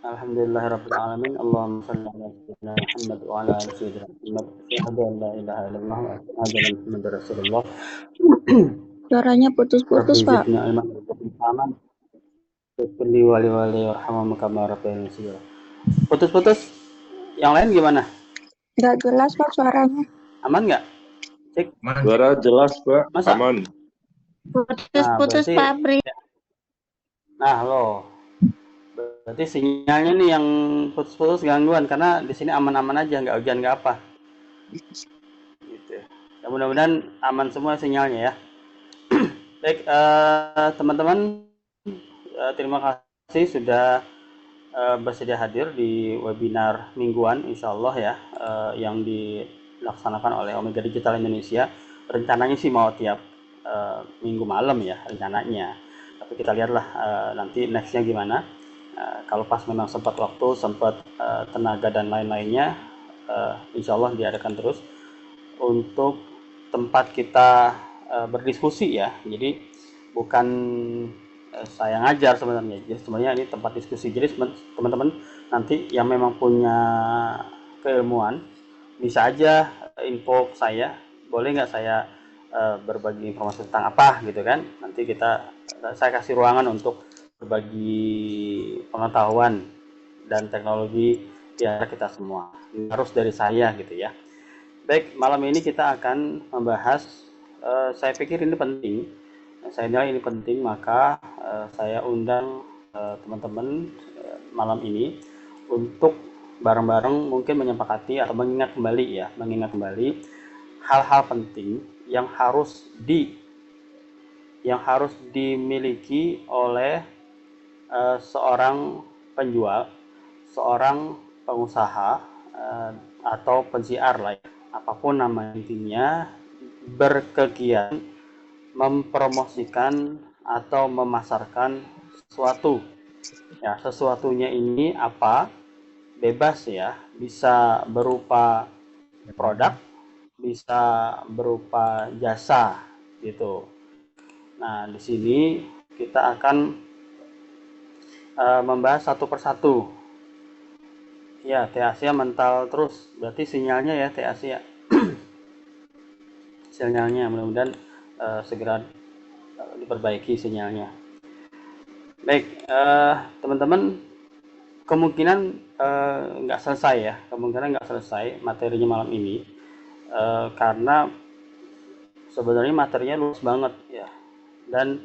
Alhamdulillahirabbil alamin. Allahumma shalli ala sayyidina Muhammad wa ala ali sayyidina Muhammad. Asyhadu an la ilaha illallah wa asyhadu anna Muhammadar Rasulullah. Suaranya putus-putus, Rabbi Pak. zidni ilman warzuqni fahman. Kulli wali wali warhamhum kama rabbayani shaghira. Putus-putus. Yang lain gimana? Nggak jelas, Pak, suaranya. Aman nggak? Cek. Suara jelas, Pak. Masa? Aman. Nah, Putus-putus, berarti Pak Bri. nah, lo. Berarti sinyalnya nih yang putus-putus gangguan karena di sini aman-aman aja, nggak hujan nggak apa. Gitu. Ya, mudah-mudahan aman semua sinyalnya ya. Baik, teman-teman, terima kasih sudah bersedia hadir di webinar mingguan, insya Allah ya, yang dilaksanakan oleh Omega Digital Indonesia. Rencananya sih mau tiap minggu malam ya rencananya. Tapi kita lihatlah nanti nextnya gimana. Kalau pas memang sempat waktu, sempat tenaga dan lain-lainnya, insya Allah diadakan terus untuk tempat kita berdiskusi ya. Jadi bukan saya ngajar sebenarnya. Jadi sebenarnya ini tempat diskusi. Jadi teman-teman nanti yang memang punya keilmuan bisa aja info ke saya. Boleh nggak saya berbagi informasi tentang apa gitu kan? Nanti saya kasih ruangan untuk berbagi pengetahuan dan teknologi di antara kita semua. Ini harus dari saya gitu ya. Baik, malam ini kita akan membahas, saya pikir ini penting, saya nilai ini penting, maka saya undang teman-teman malam ini untuk bareng-bareng mungkin menyepakati atau mengingat kembali hal-hal penting yang harus dimiliki oleh seorang penjual, seorang pengusaha atau pensiar lah ya, apapun nama intinya, berkegiatan mempromosikan atau memasarkan sesuatu. Ya, sesuatunya ini apa? Bebas ya, bisa berupa produk, bisa berupa jasa gitu. Nah, di sini kita akan membahas satu persatu. Ya, Teh Asia mental terus. Berarti sinyalnya ya Teh Asia. Sinyalnya mudah-mudahan segera diperbaiki sinyalnya. Baik, teman-teman, kemungkinan nggak selesai ya. Kemungkinan nggak selesai materinya malam ini. Karena sebenarnya materinya luas banget ya. Dan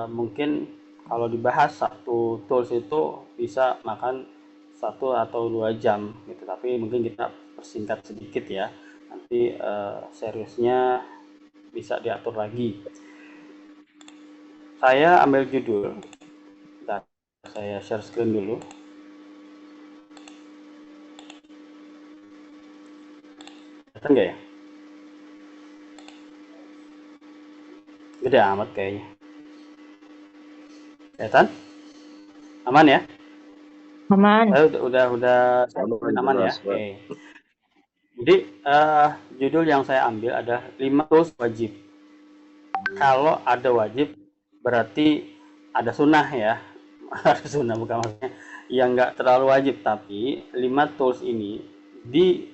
mungkin kalau dibahas satu tools itu bisa makan 1 atau 2 jam gitu, tapi mungkin kita persingkat sedikit ya, nanti seriusnya bisa diatur lagi. Saya ambil judul dan saya share screen dulu. Kelihatan nggak ya? Gede amat kayaknya. Kelihatan? Aman ya? Aman. Udah aman ya? Oke. Jadi judul yang saya ambil adalah 5 tools wajib. Kalau ada wajib berarti ada sunnah ya. Ada sunnah, bukan maksudnya yang nggak terlalu wajib, tapi 5 tools ini di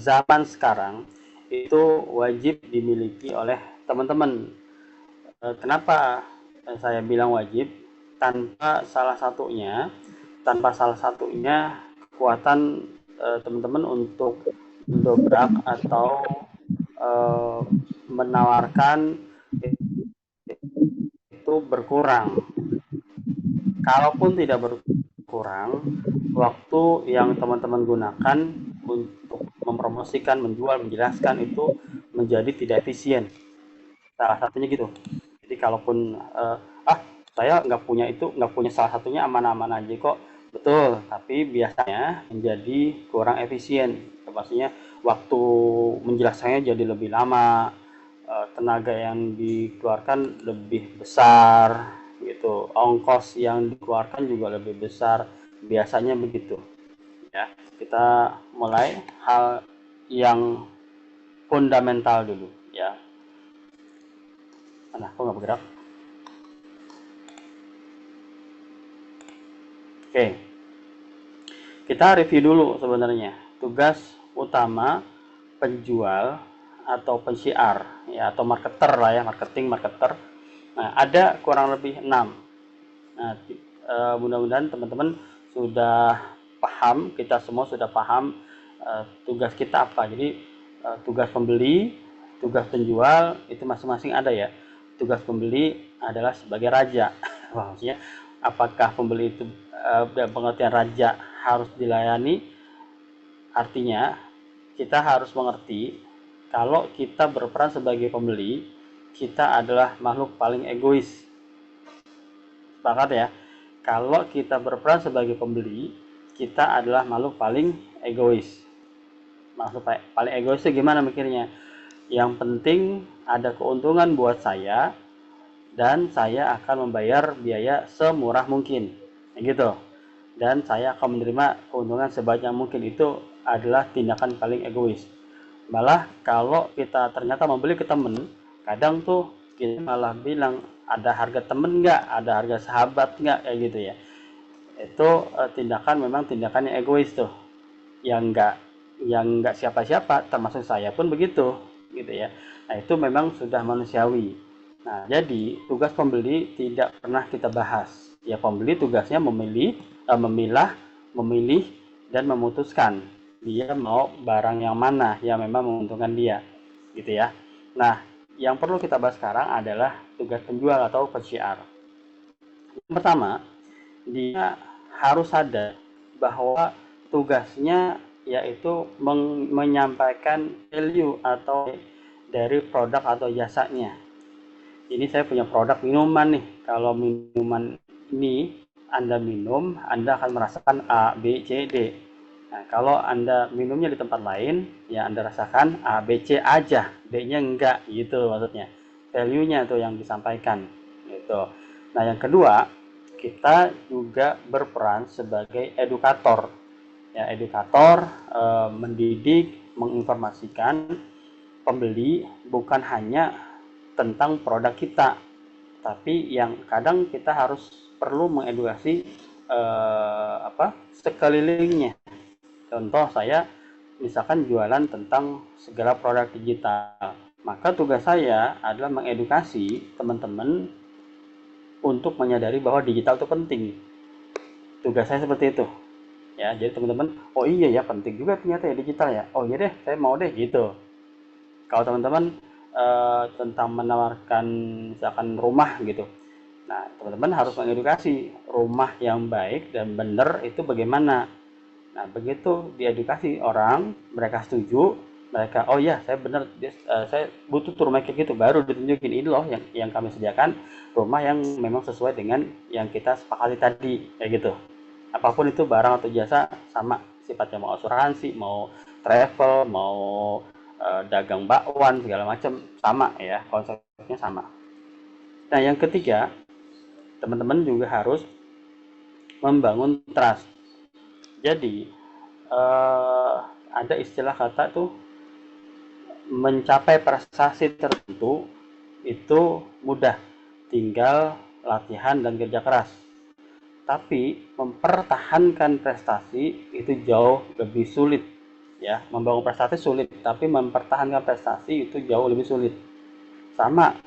zaman sekarang itu wajib dimiliki oleh teman-teman. Kenapa saya bilang wajib? Tanpa salah satunya kekuatan teman-teman untuk mendobrak atau menawarkan itu berkurang. Kalaupun tidak berkurang, waktu yang teman-teman gunakan untuk mempromosikan, menjual, menjelaskan itu menjadi tidak efisien. Salah satunya gitu. Jadi kalaupun saya nggak punya salah satunya, aman-aman aja kok. Betul, tapi biasanya menjadi kurang efisien. Pastinya waktu menjelaskannya jadi lebih lama, tenaga yang dikeluarkan lebih besar gitu, ongkos yang dikeluarkan juga lebih besar, biasanya begitu ya. Kita mulai hal yang fundamental dulu ya. Kok nggak bergerak? Oke, kita review dulu sebenarnya tugas utama penjual atau pensiar ya, atau marketer lah ya, marketer. Nah, ada kurang lebih 6. Nah, mudah-mudahan teman-teman sudah paham, kita semua sudah paham tugas kita apa. Jadi tugas pembeli, tugas penjual itu masing-masing ada ya. Tugas pembeli adalah sebagai raja. Maksudnya apakah pembeli itu pengertian raja harus dilayani? Artinya kita harus mengerti kalau kita berperan sebagai pembeli, kita adalah makhluk paling egois. Sepakat ya? Kalau kita berperan sebagai pembeli, kita adalah makhluk paling egois. Makhluk paling egois itu gimana mikirnya? Yang penting ada keuntungan buat saya dan saya akan membayar biaya semurah mungkin. Gitu. Dan saya akan menerima keuntungan sebanyak mungkin. Itu adalah tindakan paling egois. Malah kalau kita ternyata membeli ke temen, kadang tuh kita malah bilang ada harga temen nggak, ada harga sahabat nggak, kayak gitu ya. Itu tindakan memang tindakan yang egois tuh, yang nggak siapa-siapa, termasuk saya pun begitu, gitu ya. Nah itu memang sudah manusiawi. Nah jadi tugas pembeli tidak pernah kita bahas. Ya pembeli tugasnya memilah, memilih dan memutuskan dia mau barang yang mana yang memang menguntungkan dia, gitu ya. Nah yang perlu kita bahas sekarang adalah tugas penjual atau pensiar. Yang pertama, dia harus sadar bahwa tugasnya yaitu menyampaikan value atau dari produk atau jasanya. Ini saya punya produk minuman nih. Kalau minuman ini Anda minum, Anda akan merasakan A, B, C, D. Nah, kalau Anda minumnya di tempat lain, ya Anda rasakan A, B, C aja, D-nya enggak, gitu maksudnya. Value-nya tuh yang disampaikan, gitu. Nah, yang kedua, kita juga berperan sebagai edukator. Ya, edukator mendidik, menginformasikan pembeli bukan hanya tentang produk kita, tapi yang kadang kita harus perlu mengedukasi sekelilingnya. Contoh saya misalkan jualan tentang segala produk digital, maka tugas saya adalah mengedukasi teman-teman untuk menyadari bahwa digital itu penting. Tugas saya seperti itu. Ya, jadi teman-teman, oh iya ya penting juga ternyata ya digital ya. Oh iya deh, saya mau deh gitu. Kalau teman-teman tentang menawarkan misalkan rumah gitu. Nah, teman-teman harus mengedukasi rumah yang baik dan benar itu bagaimana. Nah, begitu diedukasi orang, mereka setuju, mereka oh ya saya benar, saya butuh tuh rumah kayak gitu, baru ditunjukin ini loh yang kami sediakan, rumah yang memang sesuai dengan yang kita sepakati tadi, kayak gitu. Apapun itu barang atau jasa sama sifatnya, mau asuransi, mau travel, mau dagang bakwan segala macam sama ya, konsepnya sama. Nah, yang ketiga, teman-teman juga harus membangun trust. Jadi ada istilah kata tuh mencapai prestasi tertentu itu mudah, tinggal latihan dan kerja keras. Tapi mempertahankan prestasi itu jauh lebih sulit. Ya, membangun prestasi sulit, tapi mempertahankan prestasi itu jauh lebih sulit. Sama,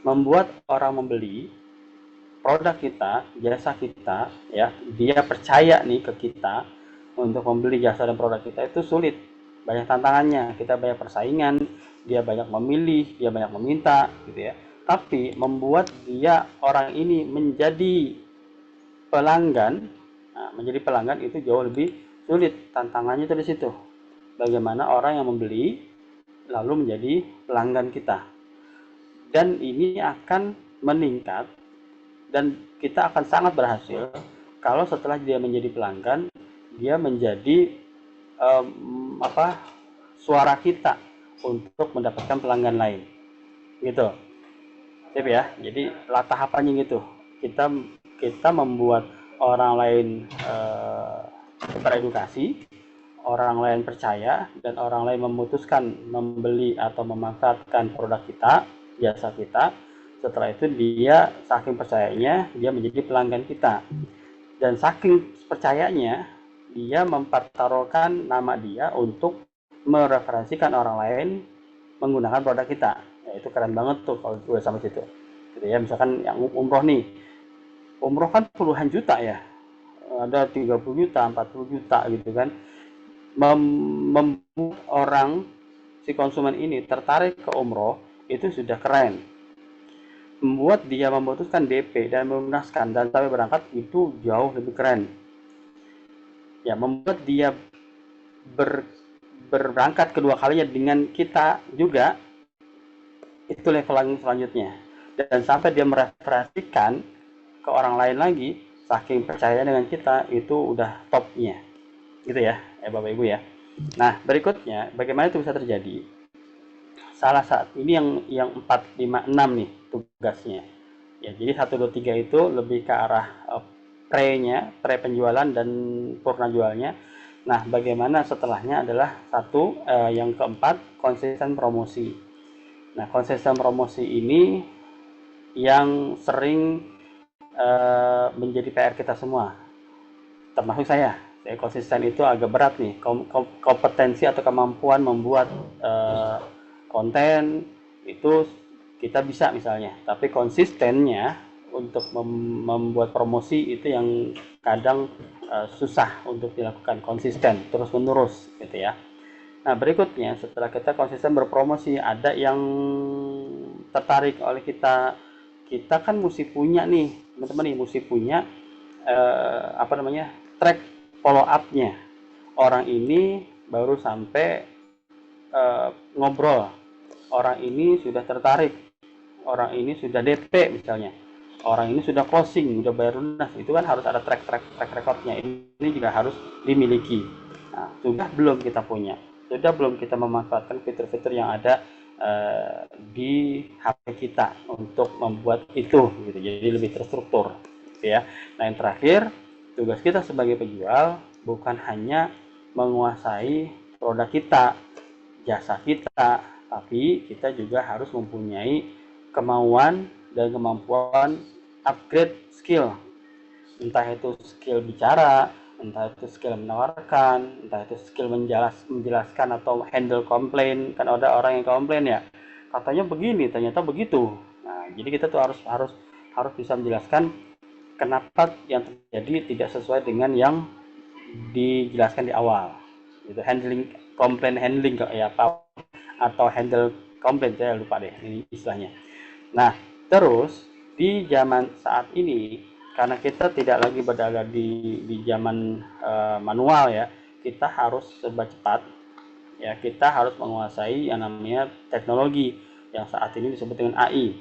membuat orang membeli produk kita, jasa kita, ya, dia percaya nih ke kita untuk membeli jasa dan produk kita itu sulit. Banyak tantangannya, kita banyak persaingan, dia banyak memilih, dia banyak meminta, gitu ya. Tapi membuat dia orang ini menjadi pelanggan, menjadi pelanggan itu jauh lebih sulit. Tantangannya itu di situ. Bagaimana orang yang membeli lalu menjadi pelanggan kita. Dan ini akan meningkat dan kita akan sangat berhasil kalau setelah dia menjadi pelanggan, dia menjadi suara kita untuk mendapatkan pelanggan lain. Gitu. Sip ya. Jadi tahapannya gitu. Kita membuat orang lain teredukasi, orang lain percaya, dan orang lain memutuskan membeli atau memanfaatkan produk kita, jasa kita. Setelah itu dia saking percayanya dia menjadi pelanggan kita. Dan saking percayanya, dia mempertaruhkan nama dia untuk mereferensikan orang lain menggunakan produk kita. Ya, itu keren banget tuh kalau gue sama situ. Gitu ya, misalkan yang umroh nih. Umroh kan puluhan juta ya. Ada 30 juta, 40 juta gitu kan. Membuat orang si konsumen ini tertarik ke umroh itu sudah keren. Membuat dia memutuskan DP dan melunaskan dan sampai berangkat itu jauh lebih keren. Ya, membuat dia ber, berangkat kedua kalinya dengan kita juga, itu level selanjutnya. Dan sampai dia mereferensikan ke orang lain lagi, saking percaya dengan kita, itu udah topnya. Gitu ya, Bapak Ibu ya. Nah, berikutnya, bagaimana itu bisa terjadi? Salah satu, ini yang 4, 5, 6 nih tugasnya. Ya, jadi 1, 2, 3 itu lebih ke arah pre penjualan dan purna jualnya. Nah, bagaimana setelahnya adalah satu, yang keempat, konsisten promosi. Nah, konsisten promosi ini yang sering menjadi PR kita semua, termasuk saya. Saya konsisten itu agak berat nih, kompetensi atau kemampuan membuat konten itu kita bisa misalnya, tapi konsistennya untuk membuat promosi itu yang kadang susah untuk dilakukan konsisten terus menerus gitu ya. Nah, berikutnya setelah kita konsisten berpromosi, ada yang tertarik oleh kita. Kita kan mesti punya nih, teman-teman nih, mesti punya apa namanya, track follow up-nya. Orang ini baru sampai ngobrol, orang ini sudah tertarik, orang ini sudah DP misalnya, orang ini sudah closing, sudah bayar lunas. Itu kan harus ada track recordnya. Ini juga harus dimiliki. Nah, sudah belum kita punya, sudah belum kita memanfaatkan fitur-fitur yang ada di HP kita untuk membuat itu gitu, jadi lebih terstruktur gitu ya. Nah, yang terakhir, tugas kita sebagai penjual bukan hanya menguasai produk kita, jasa kita, tapi kita juga harus mempunyai kemauan dan kemampuan upgrade skill. Entah itu skill bicara, entah itu skill menawarkan, entah itu skill menjelaskan atau handle komplain. Kan ada orang yang komplain ya, katanya begini, ternyata begitu. Nah, jadi kita tuh harus bisa menjelaskan kenapa yang terjadi tidak sesuai dengan yang dijelaskan di awal. Itu handling komplain, handling ya, apa, atau handle komplain, saya lupa deh ini istilahnya. Nah, terus di zaman saat ini, karena kita tidak lagi berada di zaman manual ya, kita harus serba cepat ya, kita harus menguasai yang namanya teknologi yang saat ini disebut dengan AI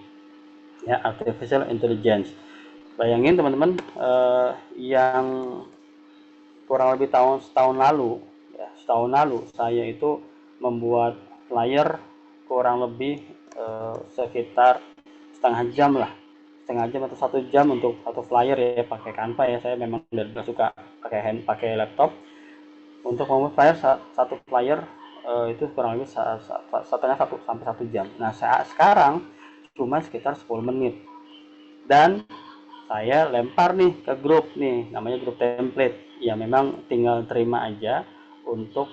ya, artificial intelligence. Bayangin teman-teman, yang kurang lebih setahun lalu ya, setahun lalu saya itu membuat flyer kurang lebih sekitar setengah jam lah, setengah jam atau 1 jam untuk satu flyer ya, pakai Canva ya. Saya memang udah suka pakai laptop untuk membuat flyer. Satu flyer itu kurang lebih setengah 1 sampai 1 jam. Nah, sekarang cuma sekitar 10 menit, dan saya lempar nih ke grup nih, namanya grup template ya. Memang tinggal terima aja untuk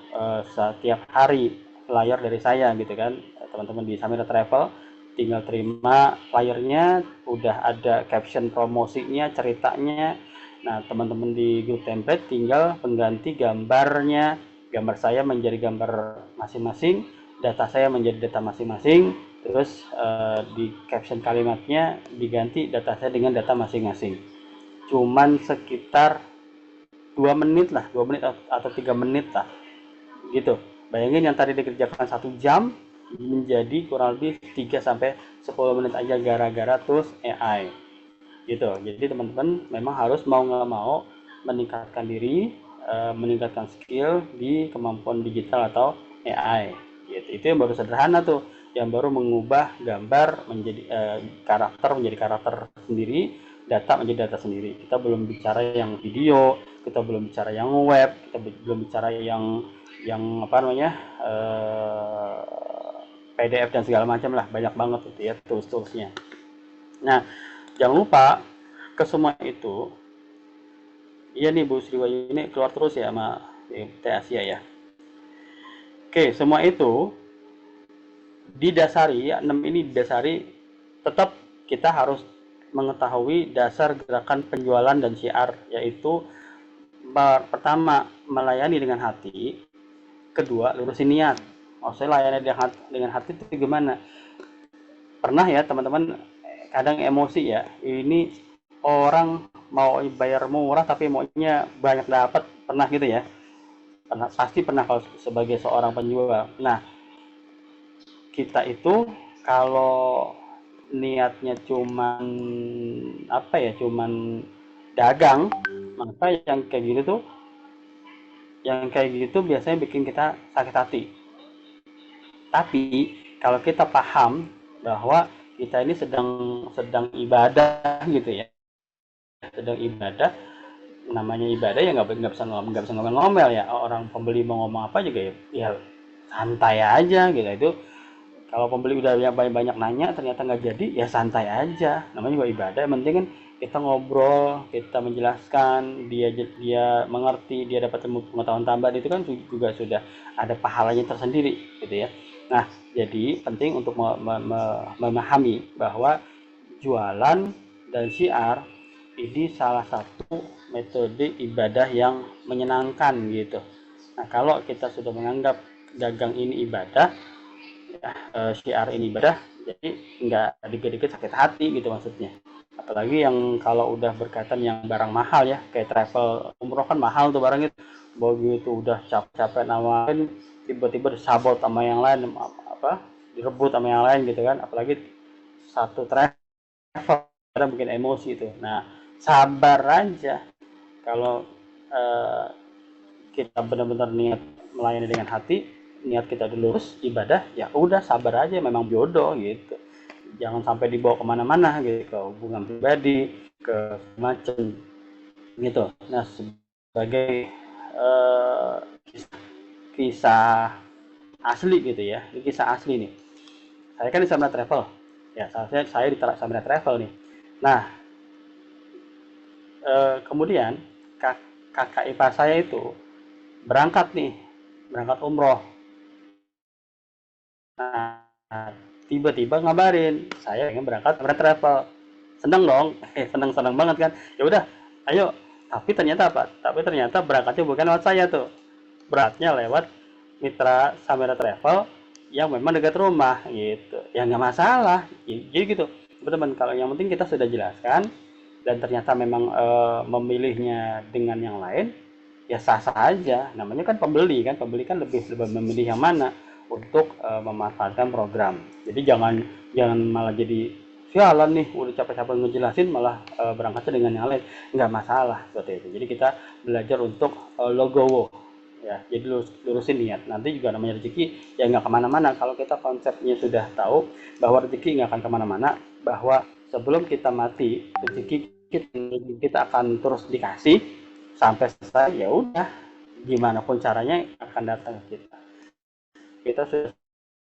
setiap hari flyer dari saya gitu kan, teman-teman di Samira Travel tinggal terima flyernya, udah ada caption promosinya, ceritanya. Nah, teman-teman di grup template tinggal pengganti gambarnya, gambar saya menjadi gambar masing-masing, data saya menjadi data masing-masing, terus di caption kalimatnya diganti data saya dengan data masing-masing. Cuman sekitar 2 menit lah, 2 menit atau 3 menit lah gitu. Bayangin yang tadi dikerjakan 1 jam menjadi kurang lebih 3 sampai 10 menit aja gara-gara tools AI gitu. Jadi teman-teman memang harus mau nggak mau meningkatkan diri, meningkatkan skill di kemampuan digital atau AI gitu. Itu yang baru sederhana tuh, yang baru mengubah gambar menjadi karakter menjadi karakter sendiri, data menjadi data sendiri. Kita belum bicara yang video, kita belum bicara yang web, kita belum bicara yang apa namanya, PDF dan segala macam lah, banyak banget itu ya tools-toolsnya. Nah, jangan lupa ke semua itu Iya nih Bu Sriwayu ini keluar terus ya sama PT Asia ya. Oke, semua itu didasari, ya, 6 ini didasari tetap kita harus mengetahui dasar gerakan penjualan dan syiar, yaitu pertama melayani dengan hati, kedua lurusin niat. Saya layani dengan hati itu gimana? Pernah ya teman-teman kadang emosi ya, ini orang mau bayar murah tapi maunya banyak dapat, pernah gitu ya? Pernah, pasti pernah kalau sebagai seorang penjual. Nah, kita itu kalau niatnya cuman apa ya, cuman dagang, maka yang kayak gitu biasanya bikin kita sakit hati. Tapi kalau kita paham bahwa kita ini sedang sedang ibadah gitu ya, sedang ibadah, namanya ibadah ya nggak bisa ngomel-ngomel ya, orang pembeli mau ngomong apa juga ya, ya santai aja gitu. Itu kalau pembeli udah banyak banyak nanya ternyata nggak jadi, ya santai aja, namanya juga ibadah. Yang penting kan kita ngobrol, kita menjelaskan, dia mengerti, dia dapat pengetahuan tambahan, itu kan juga sudah ada pahalanya tersendiri gitu ya. Nah, jadi penting untuk memahami bahwa jualan dan syiar ini salah satu metode ibadah yang menyenangkan gitu. Nah, kalau kita sudah menganggap dagang ini ibadah, ya, syiar ini ibadah, jadi nggak dikit-dikit sakit hati gitu maksudnya. Apalagi yang kalau udah berkaitan yang barang mahal ya, kayak travel umroh kan mahal tuh barang itu. Begitu udah capek-capek nawarin, tiba-tiba disabot sama yang lain, apa, direbut sama yang lain gitu kan. Apalagi satu travel, kadang bikin emosi itu. Nah, sabar aja. Kalau eh, kita benar-benar niat melayani dengan hati, niat kita lurus ibadah, ya udah sabar aja, memang jodoh gitu. Jangan sampai dibawa kemana-mana gitu, ke hubungan pribadi, ke macam gitu. Nah, sebagai uh, kisah asli gitu ya, ini kisah asli nih. Saya kan di Samina Travel, ya saya di Samina Travel nih. Nah, kemudian kakak ipar saya itu berangkat nih, berangkat umroh. Nah, tiba-tiba ngabarin saya ingin berangkat travel. Seneng dong, seneng seneng banget kan. Ya udah, ayo. Tapi ternyata apa? Tapi ternyata berangkatnya bukan lewat saya tuh, beratnya lewat mitra Samira Travel yang memang dekat rumah gitu. Ya nggak masalah. Jadi gitu, teman-teman. Kalau yang penting kita sudah jelaskan dan ternyata memang memilihnya dengan yang lain, ya sah-sah aja. Namanya kan pembeli kan lebih memilih yang mana untuk memanfaatkan program. Jadi jangan jangan malah jadi sialan nih, udah capek-capek ngejelasin malah berangkatnya dengan yang lain. Nggak masalah seperti itu. Jadi kita belajar untuk logowo ya, jadi lurusin niat. Nanti juga namanya rezeki ya nggak kemana-mana kalau kita konsepnya sudah tahu bahwa rezeki nggak akan kemana-mana, bahwa sebelum kita mati rezeki kita akan terus dikasih sampai selesai. Ya udah, gimana pun caranya akan datang ke kita. Kita sudah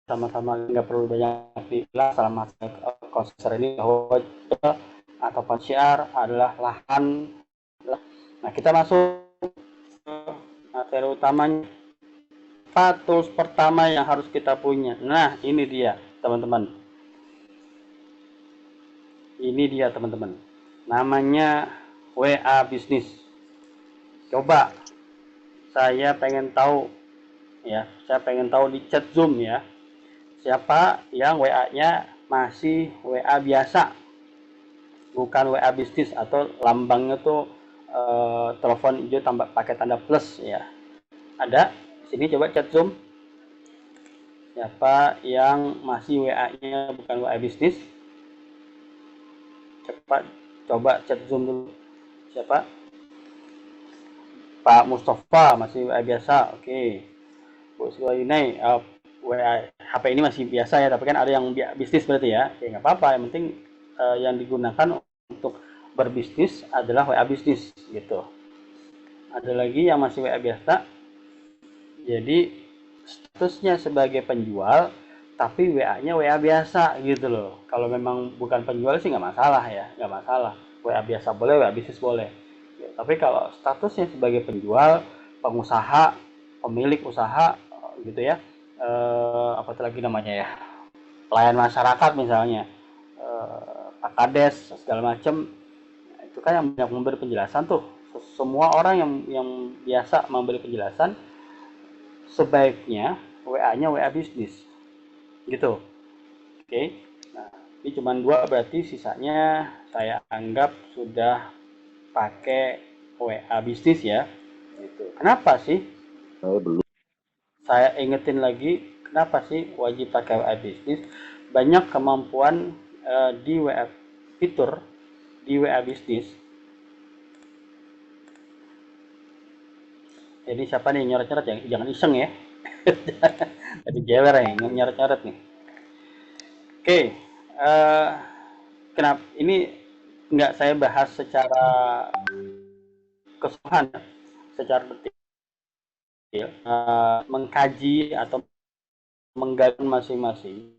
sama-sama, nggak perlu banyak dibilang selama konser ini bahwa atau syiar adalah lahan. Nah, kita masuk ke materi utamanya. Apa tools pertama yang harus kita punya? Nah, ini dia teman-teman. Ini dia teman-teman. Namanya WA Bisnis. Coba, saya pengen tahu ya, saya pengen tahu di chat Zoom ya, siapa yang WA-nya masih WA biasa, bukan WA bisnis atau lambangnya tuh telepon hijau tambah pakai tanda plus ya. Ada? Sini coba chat Zoom. Siapa yang masih WA-nya bukan WA bisnis? Cepat coba chat Zoom dulu. Siapa? Pak Mustafa masih WA biasa. Oke. Bu Sulainai WA HP ini masih biasa ya, tapi kan ada yang bisnis berarti ya. Ya nggak apa-apa, yang penting yang digunakan untuk berbisnis adalah WA bisnis gitu. Ada lagi yang masih WA biasa, jadi statusnya sebagai penjual tapi WA-nya WA biasa gitu loh. Kalau memang bukan penjual sih nggak masalah ya, nggak masalah. WA biasa boleh, WA bisnis boleh. Tapi kalau statusnya sebagai penjual, pengusaha, pemilik usaha gitu ya, apa lagi namanya ya, pelayan masyarakat misalnya, Pak Kades segala macam, itu kan yang banyak memberi penjelasan tuh. Semua orang yang biasa memberi penjelasan sebaiknya WA-nya WA bisnis gitu. Oke. Nah, ini cuma dua, berarti sisanya saya anggap sudah pakai WA bisnis ya. Gitu. Kenapa sih? Saya belum. Saya ingetin lagi, kenapa sih wajib pakai WA bisnis? Banyak kemampuan di WA, fitur di WA bisnis. Jadi siapa nih nyoret-nyoret ya? Jangan iseng ya. Tadi jewer ya, nyoret-nyoret nih. Oke, kenapa ini nggak saya bahas secara keseluruhan, secara detail, mengkaji atau menggali masing-masing.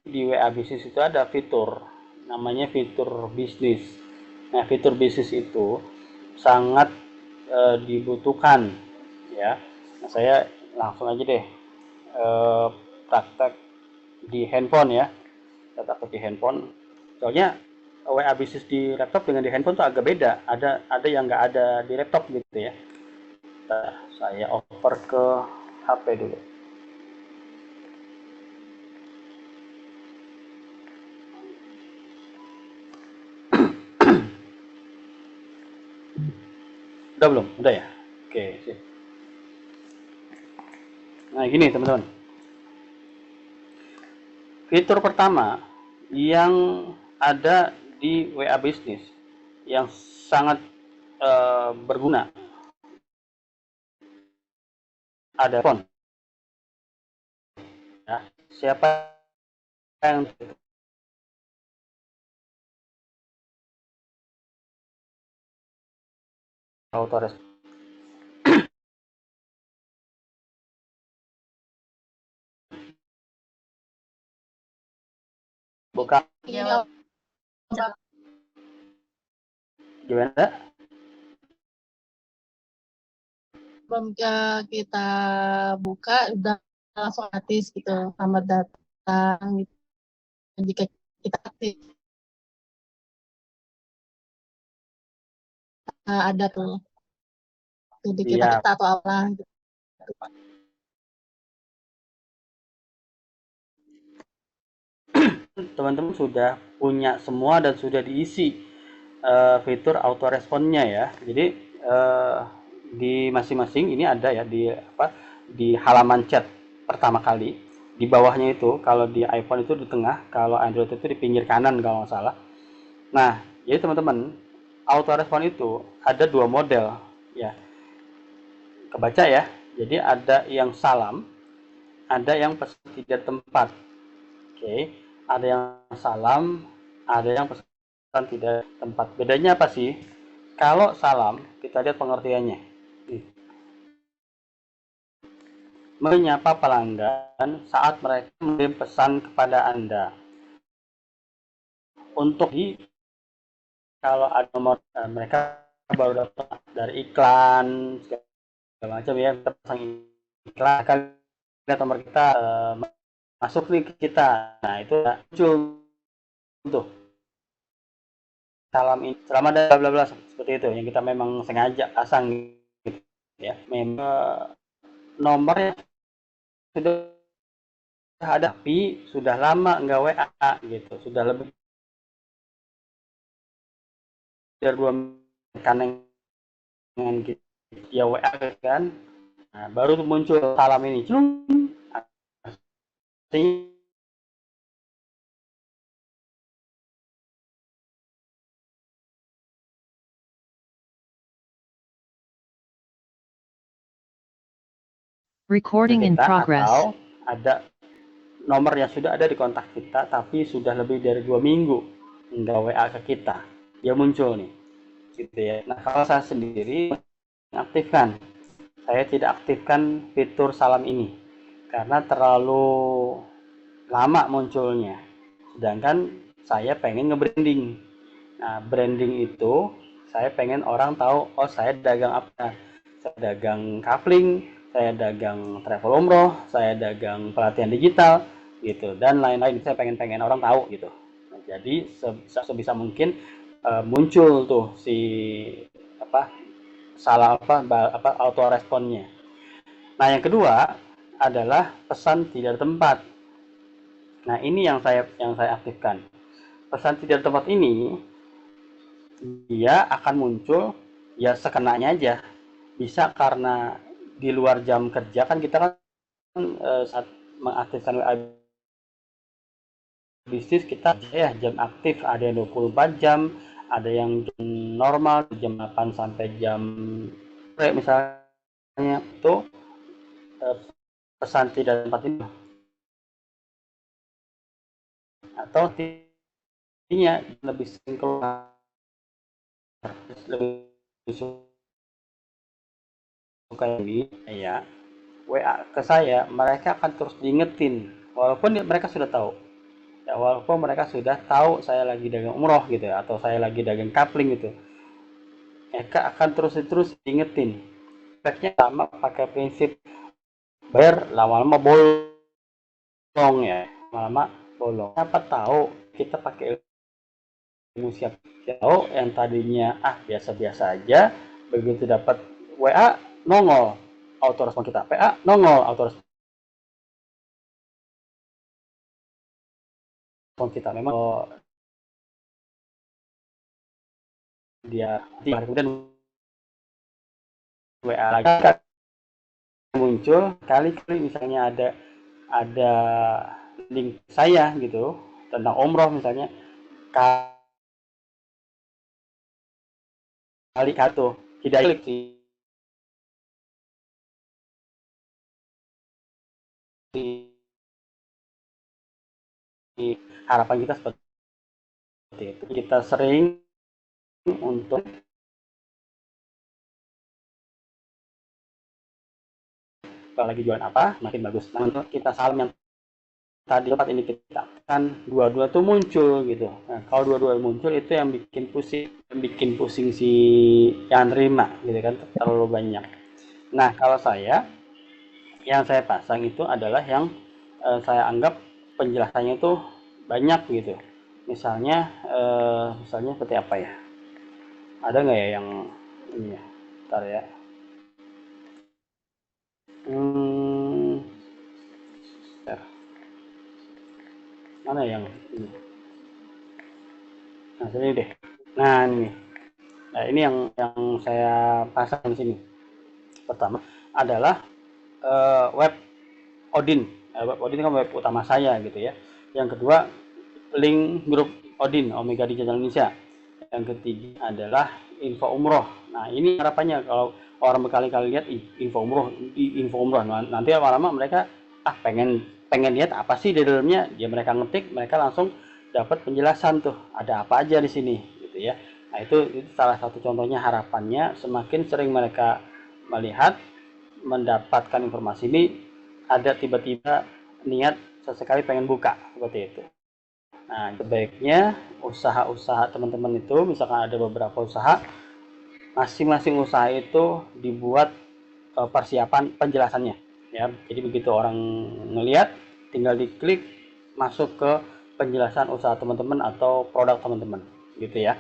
Di WA bisnis itu ada fitur, namanya fitur bisnis. Nah, fitur bisnis itu sangat dibutuhkan ya. Nah, saya langsung aja deh praktek di handphone ya. Saya praktek di handphone. Soalnya WA bisnis di laptop dengan di handphone tuh agak beda. Ada yang nggak ada di laptop gitu ya. Nah, saya over ke HP dulu. Udah belum? Udah ya? Oke, sip. Nah, gini teman-teman. Fitur pertama yang ada di WA Business yang sangat berguna ada phone. Ya. Siapa yang auto buka Iya, gimana? belum kita buka udah langsung gratis gitu sama datang gitu. Jika kita aktif ada tuh jadi kita Iya, atau apa gitu. teman-teman sudah punya semua dan sudah diisi fitur auto responnya ya. Jadi di masing-masing ini ada ya di apa di halaman chat pertama kali di bawahnya itu, kalau di iPhone itu di tengah, kalau Android itu di pinggir kanan kalau nggak salah. Nah, jadi teman-teman, auto respon itu ada dua model ya. Kebaca ya. Jadi ada yang salam, ada yang pesan tidak tempat. Oke, ada yang salam, ada yang pesan tidak tempat. Bedanya apa sih? Kalau salam, kita lihat pengertiannya. Menyapa pelanggan saat mereka mengirim pesan kepada Anda. Untuk kalau ada nomor mereka baru dapat dari iklan segala macam ya, kita pasang iklan, kan lihat nomor kita masuk nih ke kita. Nah, itu muncul tuh salam ini selama ada bla bla bla seperti itu yang kita memang sengaja pasang gitu ya. Memang nomornya sudah ada tapi sudah lama nggak WA gitu, sudah lebih dari 2 minggu dengan dia WA kan. Nah, baru muncul salam ini. Recording in kita, progress. atau ada nomor yang sudah ada di kontak kita tapi sudah lebih dari 2 minggu nggak WA ke kita, dia muncul nih gitu ya. Nah, kalau saya sendiri aktifkan, saya tidak aktifkan fitur salam ini karena terlalu lama munculnya, sedangkan saya pengen nge-branding. Nah, branding itu Saya pengen orang tahu, oh saya dagang apa? Saya dagang kapling, saya dagang travel umroh, saya dagang pelatihan digital, gitu, dan lain-lain. Saya pengen orang tahu gitu. Nah, jadi sebisa mungkin muncul tuh si apa salah apa auto responnya. Nah, yang kedua adalah pesan tidak tempat. Nah, ini yang saya aktifkan. Pesan tidak tempat ini dia akan muncul ya sekenanya aja. Bisa karena di luar jam kerja kan kita kan saat mengaktifkan WA bisnis kita ya jam aktif ada yang 24 jam, ada yang jam normal jam 8 sampai jam sore misalnya itu eh, pesan tidak tempat ini atau intinya lebih sering keluar lebih suka ini ya WA ke saya mereka akan terus diingetin walaupun mereka sudah tahu ya walaupun mereka sudah tahu saya lagi dagang umroh gitu ya, atau saya lagi dagang kapling gitu mereka akan terus diingetin efeknya sama pakai prinsip bayar lama-lama bolong ya lama-lama bolong siapa tahu kita pakai ilmu siap tahu yang tadinya biasa-biasa aja begitu dapat WA nongol auto respon kita PA nongol auto respon kita memang dia 3 hari kemudian WA lagi muncul kali-kali misalnya ada link saya gitu tentang umroh misalnya kali kartu tidak klik di harapan kita seperti itu kita sering untuk kalau lagi jualan apa makin bagus nah untuk kita salam yang tadi tempat ini kita kan dua-dua tuh muncul gitu nah kalau dua-dua muncul itu yang bikin pusing si yang terima gitu kan terlalu banyak nah kalau yang saya pasang itu adalah yang saya anggap penjelasannya itu banyak gitu misalnya seperti apa ya ada nggak ya yang ini ya ntar ya hmm, mana yang ini nah sini deh ini yang saya pasang di sini pertama adalah web Odin web Odin kan web utama saya gitu ya yang kedua link grup Odin Omega Digital Indonesia yang ketiga adalah info umroh nah ini harapannya kalau orang berkali-kali lihat info umroh nanti lama-lama mereka pengen lihat apa sih di dalamnya ya mereka ngetik mereka langsung dapat penjelasan tuh ada apa aja di sini gitu ya nah itu salah satu contohnya harapannya semakin sering mereka melihat mendapatkan informasi ini ada tiba-tiba niat sesekali pengen buka seperti itu nah sebaiknya usaha-usaha teman-teman itu misalkan ada beberapa usaha masing-masing usaha itu dibuat persiapan penjelasannya ya jadi begitu orang ngelihat tinggal diklik masuk ke penjelasan usaha teman-teman atau produk teman-teman gitu ya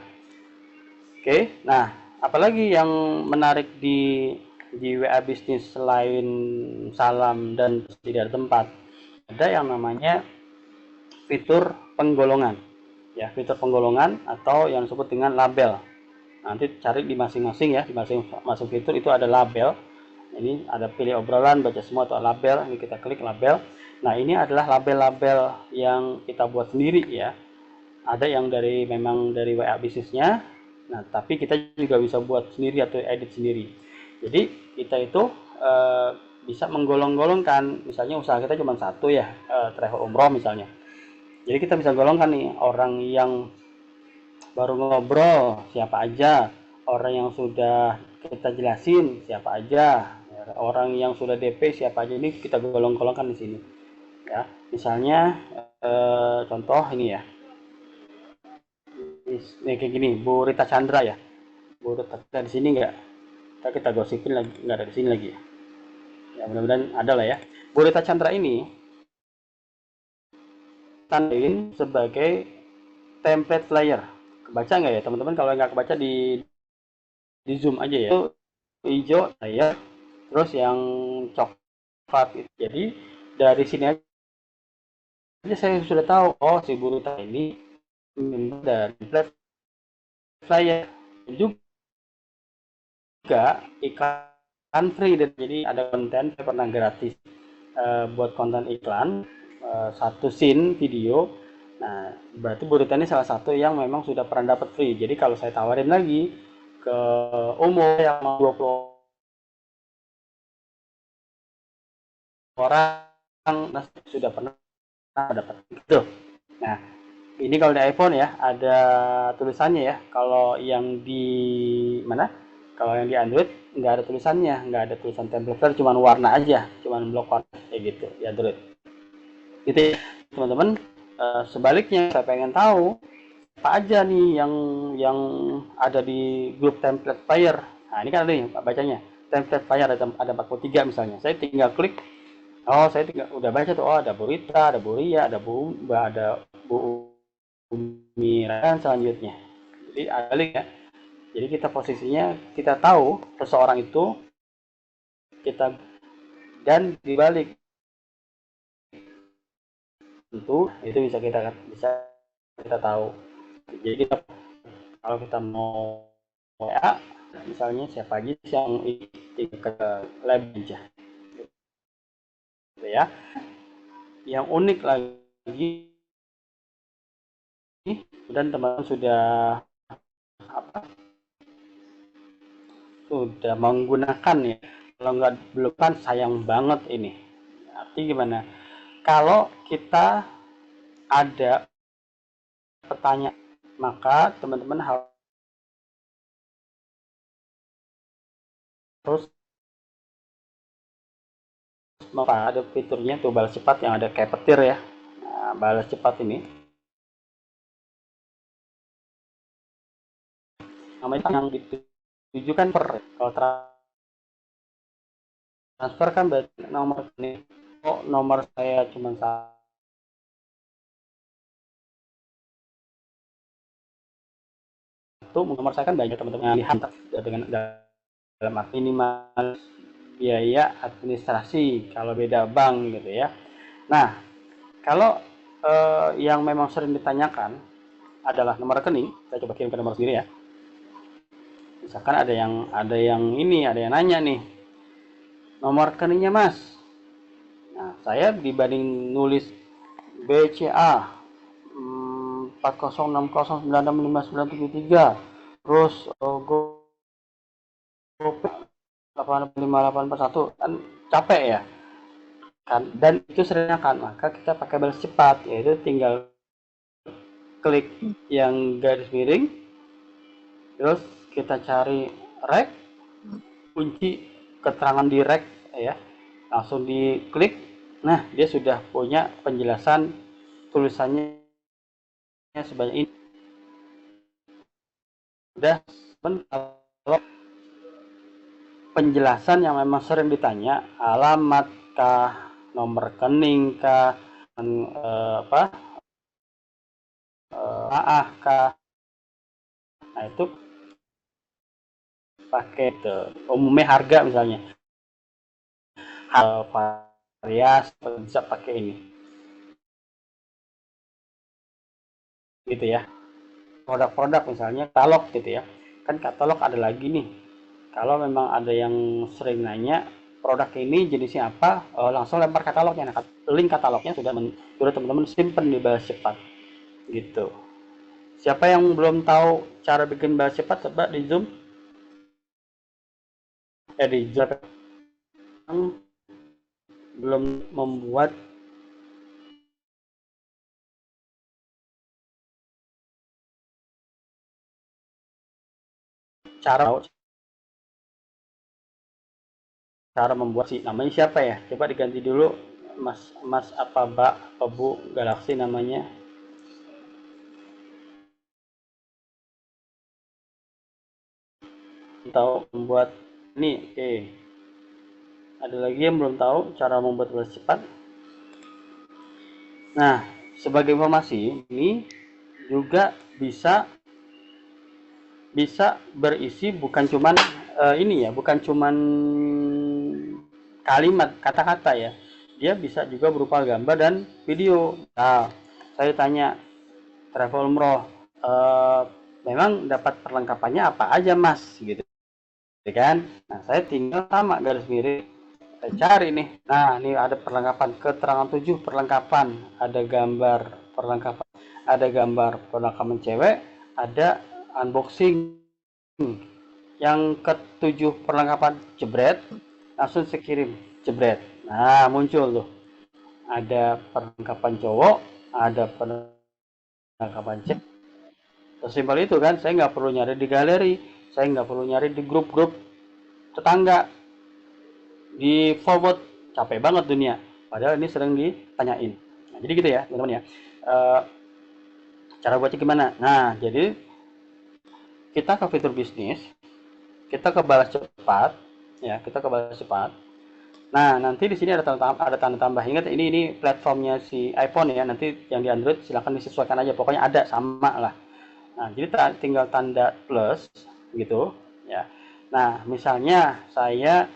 oke nah apalagi yang menarik di WA bisnis selain salam dan tidak tempat ada yang namanya fitur penggolongan ya fitur penggolongan atau yang disebut dengan label nanti cari di masing-masing ya di masing-masing fitur itu ada label ini ada pilih obrolan baca semua atau label ini kita klik label nah ini adalah label-label yang kita buat sendiri ya ada yang memang dari WA bisnisnya nah tapi kita juga bisa buat sendiri atau edit sendiri jadi kita itu bisa menggolong-golongkan misalnya usaha kita cuma satu ya travel umroh misalnya jadi kita bisa golongkan nih orang yang baru ngobrol siapa aja orang yang sudah kita jelasin siapa aja orang yang sudah DP siapa aja ini kita golong-golongkan di sini ya misalnya contoh ini ya ini kayak gini Bu Rita Chandra ya Boruta di sini nggak? Kita gosipin lagi, nggak ada di sini lagi ya. Ya mudah-mudahan ada lah ya. Boruta Chandra ini tandain sebagai template flyer. Kebaca nggak ya teman-teman? Kalau nggak kebaca di zoom aja ya. Itu hijau saya, terus yang coklat itu. Jadi dari sini aja saya sudah tahu, oh si Boruta ini member dari template flyer. Juga iklan free, dan jadi ada konten saya pernah gratis buat konten iklan satu scene video. Nah berarti Boruta ini salah satu yang memang sudah pernah dapat free. Jadi kalau saya tawarin lagi ke umum yang mau 20 orang, nah, sudah pernah dapat itu. Nah ini kalau di iPhone ya ada tulisannya ya. Kalau yang di mana, kalau yang di Android nggak ada tulisannya, nggak ada tulisan template, cuma warna aja, cuma blok warna kayak gitu di Android. Itu ya, teman-teman. Sebaliknya saya pengen tahu apa aja nih yang ada di grup template fire. Nah ini kan ada nih bacanya template fire ada 43 misalnya. Saya tinggal klik, oh saya tinggal udah baca tuh, oh ada Burita, ada Buria, ada Bumba, ada Bu Miran selanjutnya. Jadi ada link ya. Jadi kita posisinya kita tahu seseorang itu kita, dan dibalik itu bisa kita tahu. Jadi kita kalau kita mau WA misalnya siapa aja yang ke lab aja gitu ya. Yang unik lagi, dan teman-teman sudah apa, sudah menggunakan ya, kalau nggak belum kan sayang banget ini. Artinya gimana, kalau kita ada pertanyaan maka teman-teman harus ada fiturnya tuh balas cepat yang ada kayak petir ya. Nah, balas cepat ini namanya yang ditujukan per, kalau transfer kan berarti nomor ini, oh nomor saya cuma satu, nomor saya kan banyak teman-teman lihat dengan dalam arti minimal biaya administrasi kalau beda bank gitu ya. Nah kalau yang memang sering ditanyakan adalah nomor rekening, saya coba kirim ke nomor sendiri ya. Misalkan ada yang nanya nih, nomor rekeningnya mas. Nah saya dibanding nulis BCA 4060965973 terus GoPay 85841 kan capek ya kan, dan itu seringnya kan, maka kita pakai balas cepat, yaitu tinggal klik yang garis miring, terus kita cari rek, kunci keterangan di rek ya, langsung diklik. Nah dia sudah punya penjelasan tulisannya sebanyak ini. Udah, kalau penjelasan yang memang sering ditanya, alamat kah, nomor rekening kah, maah kah, nah itu pakai umumnya harga misalnya, variasi bisa pakai ini gitu ya. Produk-produk misalnya katalog gitu ya, kan katalog ada lagi nih. Kalau memang ada yang sering nanya produk ini jenisnya apa, langsung lempar katalognya. Nah, link katalognya sudah teman-teman simpen di balas cepat gitu. Siapa yang belum tahu cara bikin balas cepat, coba di zoom, di zoom belum membuat cara membuat si namanya siapa ya, coba diganti dulu, mas apa mbak apa bu Galaxy namanya. tahu membuat ini. Oke. Ada lagi yang belum tahu cara membuat balas cepat? Nah, sebagai informasi, ini juga bisa berisi bukan cuman ini ya, bukan cuman kalimat, kata-kata ya. Dia bisa juga berupa gambar dan video. Nah, saya tanya, travel umroh, memang dapat perlengkapannya apa aja mas? Gitu kan? Nah, saya tinggal sama garis miring. Saya cari nih. Nah, ini ada perlengkapan keterangan 7 perlengkapan, ada gambar perlengkapan, ada gambar perlengkapan cewek, ada unboxing. Yang ketujuh perlengkapan jebret, langsung saya kirim jebret. Nah, muncul tuh. Ada perlengkapan cowok, ada perlengkapan cewek. Sesimpel itu kan, saya nggak perlu nyari di galeri, saya nggak perlu nyari di grup-grup tetangga, di forward, capek banget dunia. Padahal ini sering ditanyain. Nah, jadi gitu ya teman-teman ya. Cara buatnya gimana? Nah, jadi kita ke fitur bisnis, kita ke balas cepat, ya kita ke balas cepat. Nah, nanti di sini ada tanda tambah. Ingat ini platformnya si iPhone ya. Nanti yang di Android silakan disesuaikan aja. Pokoknya ada sama lah. Nah, jadi tinggal tanda plus gitu ya. Nah, misalnya saya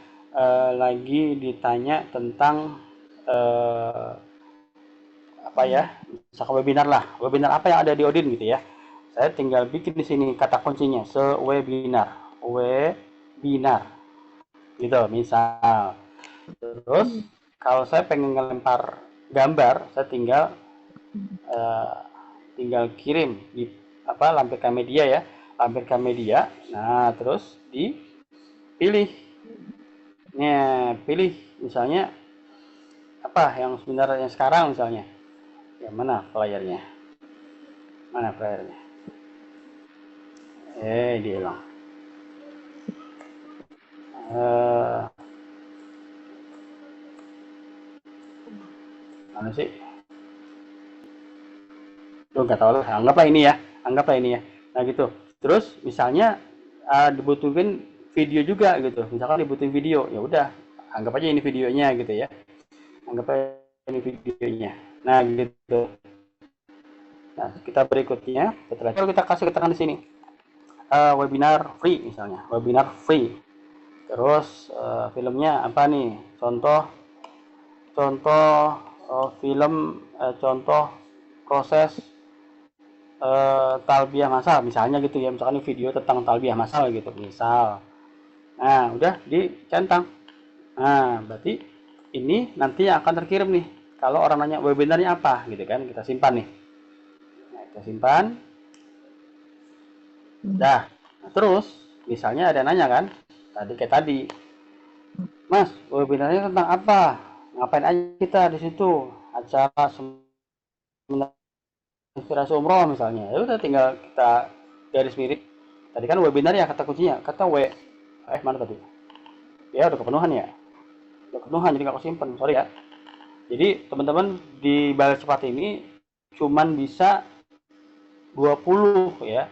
lagi ditanya tentang apa ya? Misalkan webinar lah. Webinar apa yang ada di Odin gitu ya. Saya tinggal bikin di sini kata kuncinya webinar gitu misal. Terus kalau saya pengen ngelempar gambar, saya tinggal kirim di lampirkan media ya, lampirkan media. Nah, terus dipilih. Nah, pilih misalnya apa yang sebenarnya sekarang misalnya. Yang mana flyernya? Mana flyernya? Dia hilang. Mana sih? Tuh nggak tahu lah. Anggaplah ini ya. Nah gitu. Terus misalnya dibutuhin video juga gitu. Misalkan dibutuhin video, ya udah anggap aja ini videonya gitu ya. Anggap aja ini videonya. Nah gitu. Nah kita berikutnya, kalau kita kasih keterangan di sini, webinar free misalnya, webinar free. Terus filmnya apa nih? Contoh film, contoh proses talbiyah masal misalnya gitu ya, misalkan video tentang talbiyah masal gitu misal. Nah udah dicentang. Nah berarti ini nanti akan terkirim nih kalau orang nanya webinarnya apa gitu kan, kita simpan nih. Nah, kita simpan. Nah terus misalnya ada nanya kan tadi mas webinarnya tentang apa, ngapain aja kita di situ, acara seminar inspirasi umroh misalnya, ya udah tinggal kita garis miring. Tadi kan webinar ya kata kuncinya, kata mana tadi? Ya udah kepenuhan ya, jadi nggak kesimpan, sorry ya. Jadi teman-teman di balas cepat ini cuman bisa 20 ya,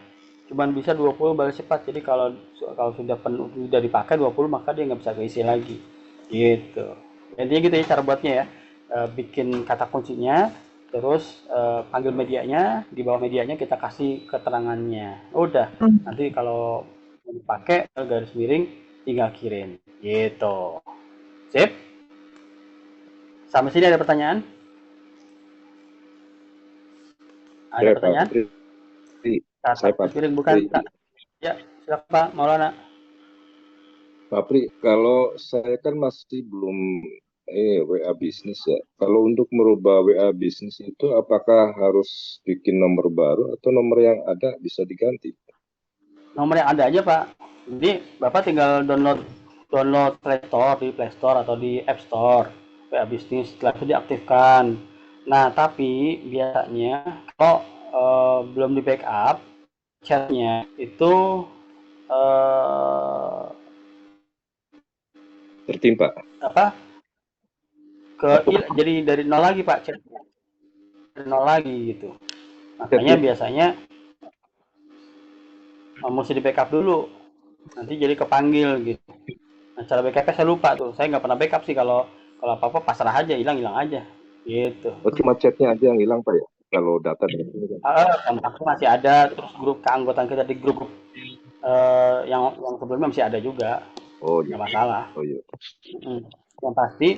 cuman bisa 20 balas cepat. Jadi kalau sudah dipakai 20 maka dia nggak bisa keisi lagi gitu. Intinya gitu ya cara buatnya ya. Bikin kata kuncinya, terus panggil medianya, di bawah medianya kita kasih keterangannya. Udah, nanti kalau dipakai garis miring tinggal kirim gitu. Sip. Sampai sini ada pertanyaan? Ada pertanyaan? Saya Pak Piring bukan Pak. Ya, silakan Pak Maulana. Pak Pri, kalau saya kan masih belum WA bisnis ya. Kalau untuk merubah WA bisnis itu apakah harus bikin nomor baru atau nomor yang ada bisa diganti? Nomor yang ada aja Pak. Jadi Bapak tinggal download Play Store, di Play Store atau di App Store WA bisnis, setelah itu diaktifkan. Nah tapi biasanya kalau belum di backup chatnya itu Tertimpa. Jadi dari nol lagi Pak, chatnya dari nol lagi gitu. Makanya biasanya mesti di backup dulu. nanti jadi kepanggil gitu. Nah, cara backup saya lupa tuh, saya nggak pernah backup sih. Kalau apa-apa pasrah aja, hilang aja gitu. Oh, cuma chatnya aja yang hilang Pak ya? Kalau data dari sini kan? Kontaknya masih ada, terus grup keanggotaan kita di grup yang sebelumnya masih ada juga, Oh nggak gitu. masalah. Oh iya. Yang pasti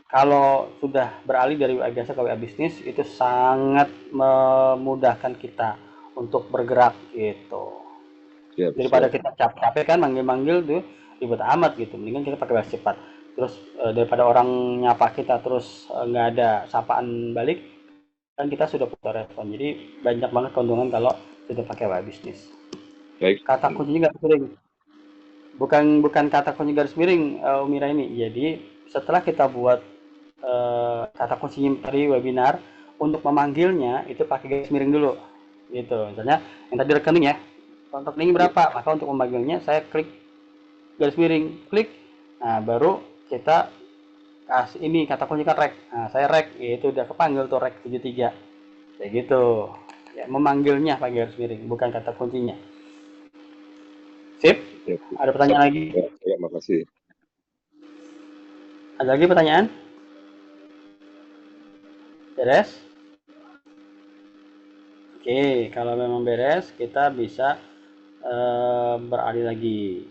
kalau sudah beralih dari WA biasa ke WA bisnis itu sangat memudahkan kita untuk bergerak gitu. Siap, Daripada siap. kita capek kan manggil-manggil tuh ribet amat gitu, mendingan kita pakai balas cepat. Terus daripada orang nyapa kita terus nggak ada sapaan balik, kan kita sudah punya respon. Jadi banyak banget keuntungan kalau sudah pakai WA bisnis. Baik. Kata kuncinya garis miring, bukan kata kunci garis miring, Umira ini. Jadi setelah kita buat kata kuncinya dari webinar, untuk memanggilnya itu pakai garis miring dulu gitu. Misalnya yang tadi rekening ya, kontak rekening berapa, maka untuk memanggilnya saya klik garis miring, klik, nah baru kita kasih ini kata kunci kan rek. Nah saya rek, itu udah kepanggil tuh rek 73 kayak gitu ya. Memanggilnya pakai garis miring, bukan kata kuncinya. Sip. Siap. Ada pertanyaan lagi? Ya, makasih. Ada lagi pertanyaan? Beres? Oke, kalau memang beres, kita bisa beralih lagi.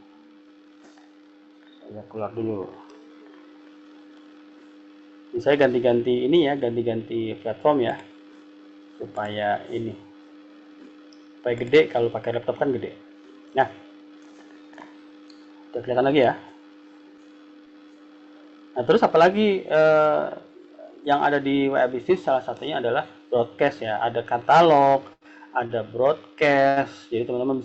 Saya keluar dulu. Ini saya ganti-ganti ini ya, ganti-ganti platform ya, supaya ini, supaya gede. Kalau pakai laptop kan gede. Nah, udah kelihatan lagi ya. Nah, terus apalagi yang ada di WA Business, salah satunya adalah broadcast ya. Ada katalog, ada broadcast. Jadi teman-teman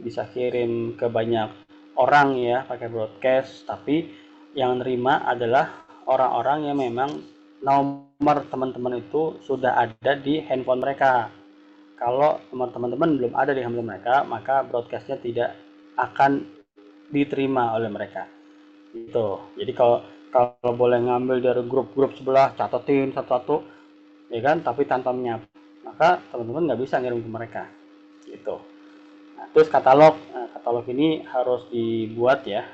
bisa kirim ke banyak orang ya pakai broadcast. Tapi yang nerima adalah orang-orang yang memang nomor teman-teman itu sudah ada di handphone mereka. Kalau nomor teman-teman belum ada di handphone mereka, maka broadcastnya tidak akan diterima oleh mereka. Gitu. Jadi kalau boleh ngambil dari grup-grup sebelah, catatin satu-satu, ya kan, tapi tanpa menyapa, maka teman-teman nggak bisa ngirim ke mereka, gitu. Nah, terus katalog, katalog ini harus dibuat ya,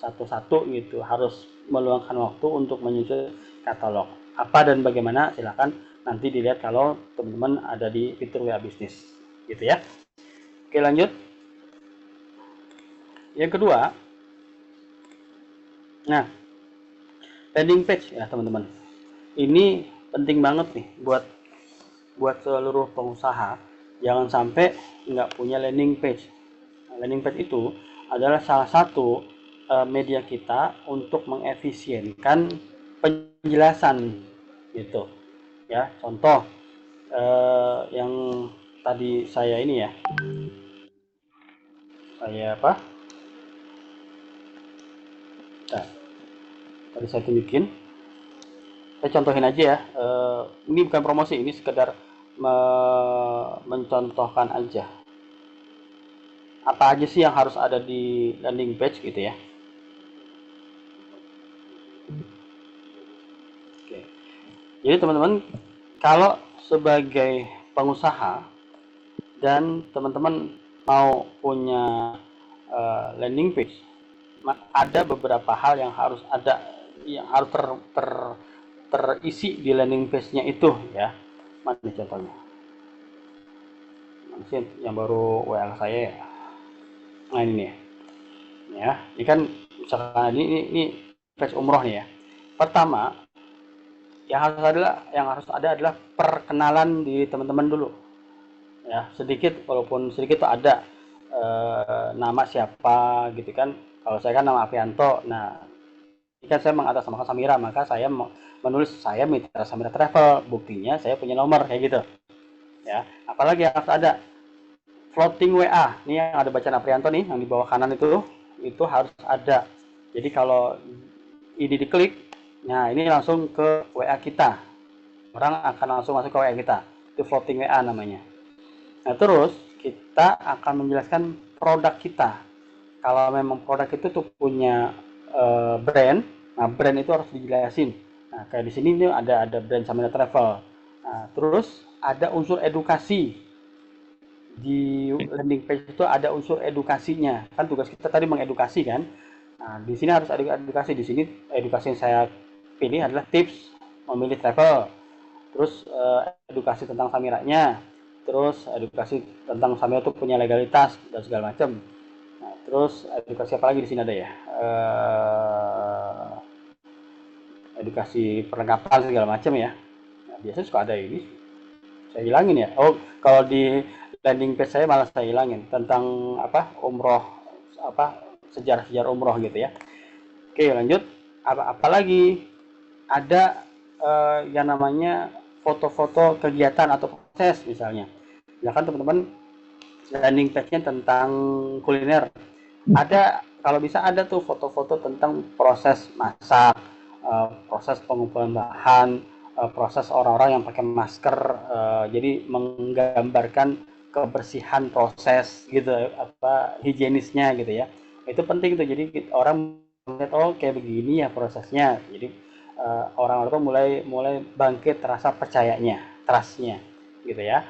satu-satu gitu, harus meluangkan waktu untuk menyusun katalog. Apa dan bagaimana, silahkan nanti dilihat kalau teman-teman ada di fitur WA Business, gitu ya. Oke, lanjut. Yang kedua, nah, landing page ya teman-teman. Ini penting banget nih buat seluruh pengusaha. Jangan sampai nggak punya landing page. Nah, landing page itu adalah salah satu media kita untuk mengefisienkan penjelasan gitu. Ya, contoh yang tadi saya ini ya, saya apa? Nah, tadi saya tunjukin. Saya contohin aja ya. Ini bukan promosi, ini sekedar mencontohkan aja. Apa aja sih yang harus ada di landing page gitu ya. Oke. Jadi teman-teman, kalau sebagai pengusaha dan teman-teman mau punya landing page, ada beberapa hal yang harus ada, yang harus terisi di landing page-nya itu ya. Mana contohnya? Masih yang baru WL saya ya. Nah ini nih ya, ini kan misalkan ini page umroh nih ya. Pertama yang harus ada adalah perkenalan di teman-teman dulu ya, sedikit, walaupun sedikit tuh ada nama siapa gitu kan. Kalau saya kan nama Avianto, nah ini kan saya mengatasnamakan Samira, maka saya menulis saya Mitra Samira Travel, buktinya saya punya nomor kayak gitu ya. Apalagi harus ada floating WA, nih yang ada bacaan Aprianto nih yang di bawah kanan itu harus ada. Jadi kalau ini diklik, nah ini langsung ke WA kita, orang akan langsung masuk ke WA kita, itu floating WA namanya. Nah terus kita akan menjelaskan produk kita. Kalau memang produk itu tuh punya brand, nah brand itu harus dijelasin. Nah kayak di sini nih ada brand Samira Travel. Nah terus ada unsur edukasi. di landing page itu ada unsur edukasinya. Kan tugas kita tadi mengedukasi kan. Nah, di sini harus ada edukasi. Di sini edukasi yang saya pilih adalah tips memilih travel, terus edukasi tentang samiranya, terus edukasi tentang samira itu punya legalitas dan segala macam. Nah, terus edukasi apa lagi di sini ada ya? Edukasi perlengkapan segala macam ya. Nah, biasanya suka ada ini. Saya hilangin ya. Oh, kalau di landing page saya malah saya hilangin tentang apa umroh, apa sejarah-sejarah umroh gitu ya. Oke, lanjut. Apa lagi? Ada yang namanya foto-foto kegiatan atau proses misalnya. Ya kan teman-teman, landing page-nya tentang kuliner. Ada, kalau bisa ada tuh foto-foto tentang proses masak, proses pengumpulan bahan, proses orang-orang yang pakai masker, jadi menggambarkan kebersihan proses gitu, apa higienisnya gitu ya. Itu penting tuh, jadi orang melihat oh kayak begini ya prosesnya. Jadi orang-orang tuh mulai bangkit rasa percayanya, trustnya gitu ya.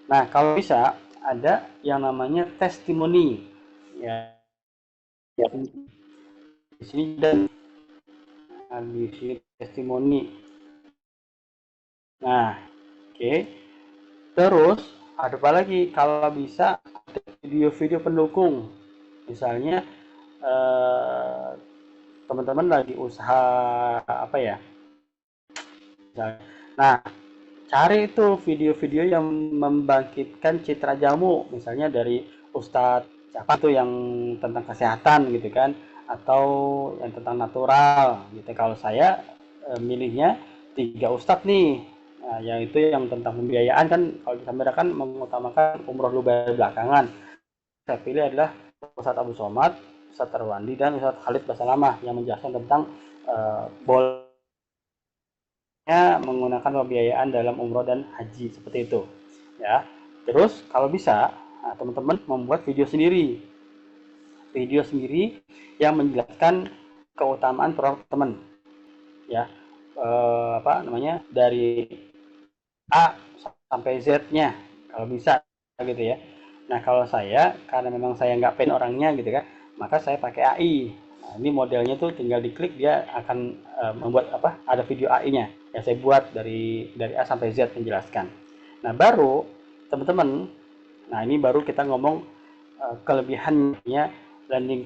Nah, kalau bisa ada yang namanya testimoni ya, di sini dan di sini testimoni. Nah, oke. Terus ada apa lagi? Kalau bisa video-video pendukung. Misalnya teman-teman lagi usaha apa ya? Nah, cari itu video-video yang membangkitkan citra jamu, misalnya dari Ustadz siapa tuh yang tentang kesehatan gitu kan, atau yang tentang natural gitu. Kalau saya milihnya 3 ustadz nih. Nah, yang itu yang tentang pembiayaan kan, kalau di Samira kan mengutamakan umroh dulu belakangan. Saya pilih adalah Ustadz Abu Somad, Ustadz Terwandi, dan Ustadz Khalid Basalamah yang menjelaskan tentang boleh menggunakan pembiayaan dalam umroh dan haji seperti itu ya. Terus kalau bisa teman-teman membuat video sendiri yang menjelaskan keutamaan produk teman ya, apa namanya, dari A sampai Z-nya kalau bisa gitu ya. Nah kalau saya, karena memang saya nggak pen orangnya gitu kan, maka saya pakai AI. Nah, ini modelnya tuh tinggal diklik, dia akan membuat apa, ada video AI-nya yang saya buat dari A sampai Z menjelaskan. Nah baru teman-teman, nah ini baru kita ngomong kelebihannya landing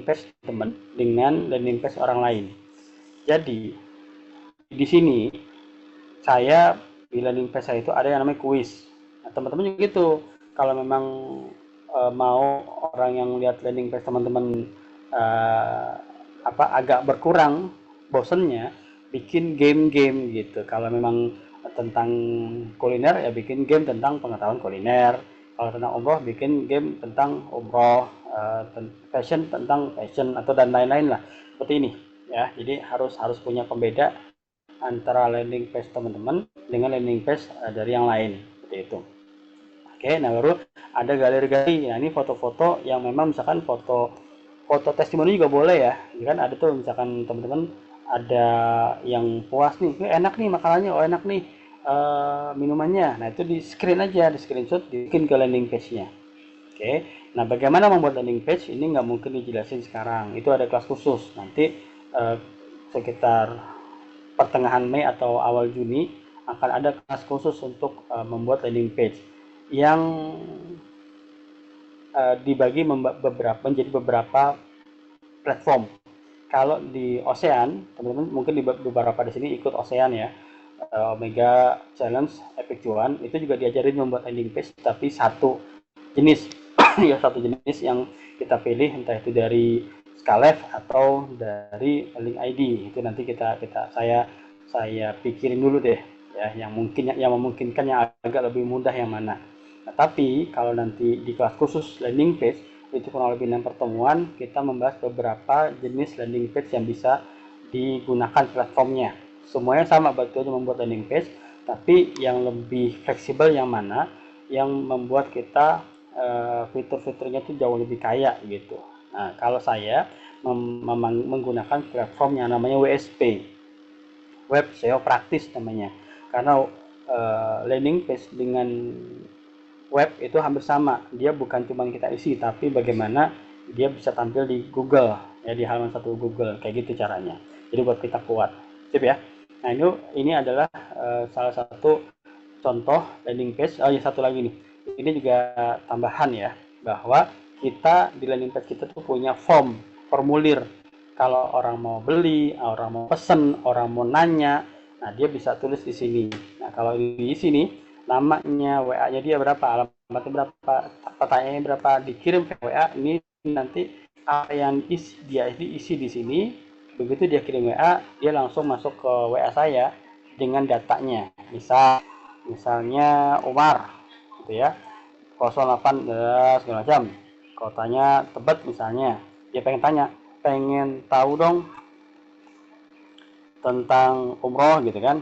page teman dengan landing page orang lain. Jadi di sini saya di landing page saya itu ada yang namanya kuis. Nah, teman-teman juga gitu. Kalau memang mau orang yang lihat landing page teman-teman apa agak berkurang bosennya, bikin game-game gitu. Kalau memang tentang kuliner ya bikin game tentang pengetahuan kuliner. Kalau tentang umroh bikin game tentang umroh, fashion tentang fashion atau dan lain-lain lah. Seperti ini ya. Jadi harus punya pembeda antara landing page teman-teman dengan landing page dari yang lain seperti itu. Oke, nah baru ada galeri-galeri. Nah ini foto-foto yang memang misalkan foto testimoni juga boleh ya. Ini kan ada tuh misalkan teman-teman ada yang puas nih, enak nih makanannya, oh enak nih minumannya. Nah itu di screen aja, di screenshot, dibikin ke landing page-nya. Oke, nah bagaimana membuat landing page ini nggak mungkin dijelasin sekarang. Itu ada kelas khusus nanti sekitar pertengahan Mei atau awal Juni akan ada kelas khusus untuk membuat landing page yang dibagi menjadi beberapa platform. Kalau di Ocean, teman-teman mungkin di beberapa di sini ikut Ocean ya, Omega Challenge, Epic Cuan, itu juga diajarin membuat landing page, tapi satu jenis ya, satu jenis yang kita pilih, entah itu dari Skalev atau dari link ID. Itu nanti saya pikirin dulu deh ya, yang mungkin yang memungkinkan, yang agak lebih mudah yang mana. Nah, tapi kalau nanti di kelas khusus landing page itu kurang lebih 6 pertemuan kita membahas beberapa jenis landing page yang bisa digunakan platformnya. Semuanya sama sebetulnya membuat landing page, tapi yang lebih fleksibel yang mana, yang membuat kita fitur-fiturnya itu jauh lebih kaya gitu. Nah, kalau saya menggunakan platform yang namanya WSP, Web SEO Praktis namanya, karena landing page dengan web itu hampir sama. Dia bukan cuma kita isi, tapi bagaimana dia bisa tampil di Google, ya di halaman satu Google, kayak gitu caranya. Jadi buat kita kuat, sip ya. Nah ini adalah salah satu contoh landing page. Oh ya, satu lagi nih, ini juga tambahan ya, bahwa kita di landing page kita tuh punya formulir. Kalau orang mau beli, orang mau pesen, orang mau nanya, nah dia bisa tulis di sini. Nah kalau di sini namanya, WA-nya dia berapa, alamatnya berapa, pertanyaannya berapa, dikirim ke WA. Ini nanti apa yang dia isi di sini, begitu dia kirim WA, dia langsung masuk ke WA saya dengan datanya. Misalnya Umar gitu ya, 08 segala macam, kotanya Tebet misalnya. Dia pengen tahu dong tentang umroh gitu kan.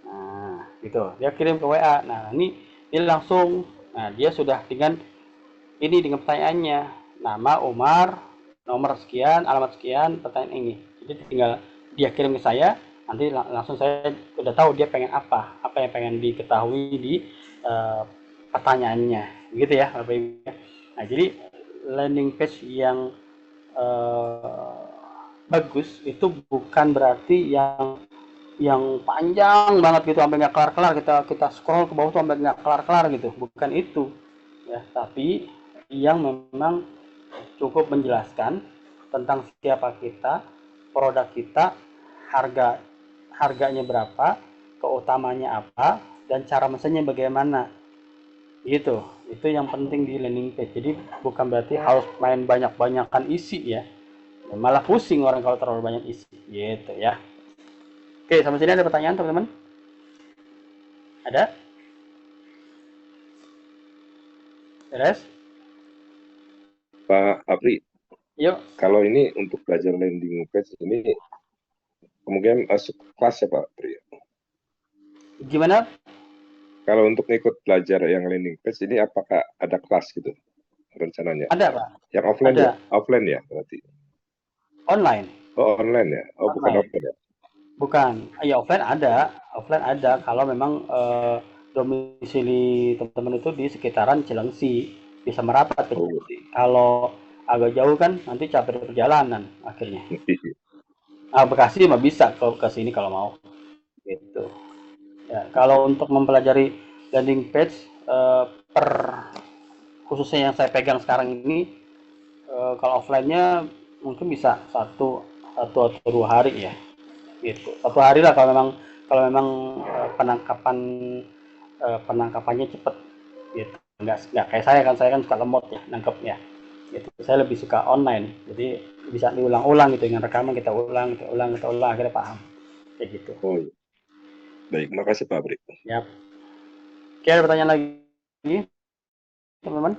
Nah gitu, dia kirim ke WA. Nah ini dia langsung, nah dia sudah dengan pertanyaannya, nama Umar, nomor sekian, alamat sekian, pertanyaan ini. Jadi tinggal dia kirim ke saya, nanti langsung saya udah tahu dia pengen apa yang pengen diketahui di pertanyaannya, gitu ya Bapak Ibu. Nah jadi landing page yang bagus itu bukan berarti yang panjang banget gitu sampai nggak kelar-kelar, kita scroll ke bawah tuh sampai nggak kelar-kelar gitu, bukan itu ya, tapi yang memang cukup menjelaskan tentang siapa kita, produk kita, harganya berapa, keutamanya apa, dan cara mesennya bagaimana, gitu. Itu yang penting di landing page. Jadi bukan berarti harus main banyak-banyakan isi ya, malah pusing orang kalau terlalu banyak isi, gitu ya. Oke, sampai sini ada pertanyaan teman-teman? Ada? Beres? Pak Apri, Yuk, kalau ini untuk belajar landing page ini kemungkinan masuk kelas ya Pak Apri? gimana? Kalau untuk ikut belajar yang landing page ini apakah ada kelas gitu rencananya? Ada Pak, Yang offline ada. ya? Offline ya berarti? Online. Oh online ya? Oh bukan Online. offline ya? Bukan, ya offline ada kalau memang domisili teman-teman itu di sekitaran Cilengsi, bisa merapat ke Oh. Cilengsi. Kalau agak jauh kan nanti capek perjalanan akhirnya. Bekasi mah bisa ke sini kalau mau. Gitu. Ya, kalau untuk mempelajari landing page per khususnya yang saya pegang sekarang ini, kalau offline-nya mungkin bisa satu atau 2 hari ya. Gitu, 1 hari lah kalau memang penangkapannya cepet gitu, nggak kayak saya kan suka lemot ya nangkepnya gitu. Saya lebih suka online, jadi bisa diulang-ulang gitu, dengan rekaman kita ulang akhirnya paham kayak gitu. Oh iya. Baik, makasih Pak Apri. Ya, oke, ada pertanyaan lagi teman-teman?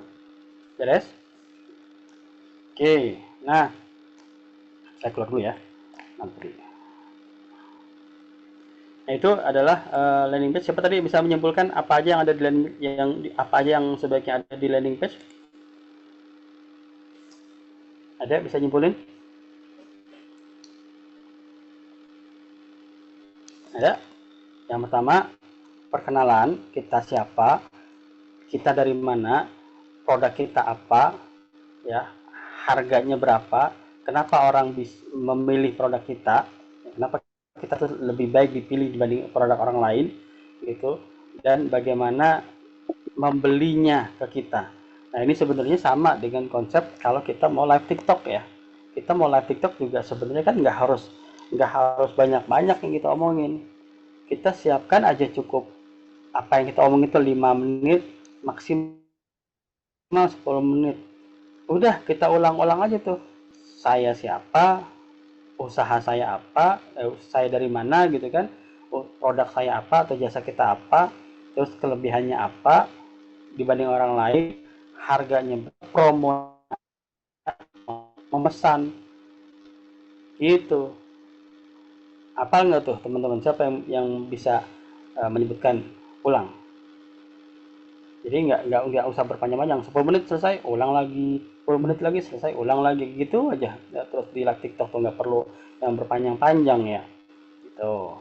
Beres? Oke, nah saya keluar dulu ya nanti. Nah, itu adalah landing page. Siapa tadi bisa menyimpulkan apa aja yang ada di apa aja yang sebaiknya ada di landing page? Ada bisa nyimpulin? Ada. Yang pertama, perkenalan, kita siapa, kita dari mana, produk kita apa, ya, harganya berapa, kenapa orang memilih produk kita, kenapa kita tuh lebih baik dipilih dibanding produk orang lain, gitu, dan bagaimana membelinya ke kita. Nah ini sebenarnya sama dengan konsep kalau kita mau live TikTok ya. Kita mau live TikTok juga sebenarnya kan nggak harus banyak-banyak yang kita omongin. Kita siapkan aja cukup apa yang kita omongin itu 5 menit, maksimal 10 menit. Udah kita ulang-ulang aja tuh. Saya siapa, usaha saya apa, saya dari mana gitu kan, produk saya apa atau jasa kita apa, terus kelebihannya apa dibanding orang lain, harganya, promo, memesan, itu apa nggak tuh teman-teman? Siapa yang bisa menyebutkan ulang? Jadi nggak usah berpanjang-panjang, 10 menit selesai ulang lagi, 10 menit lagi selesai ulang lagi, gitu aja ya. Terus di live TikTok tuh nggak perlu yang berpanjang-panjang ya gitu.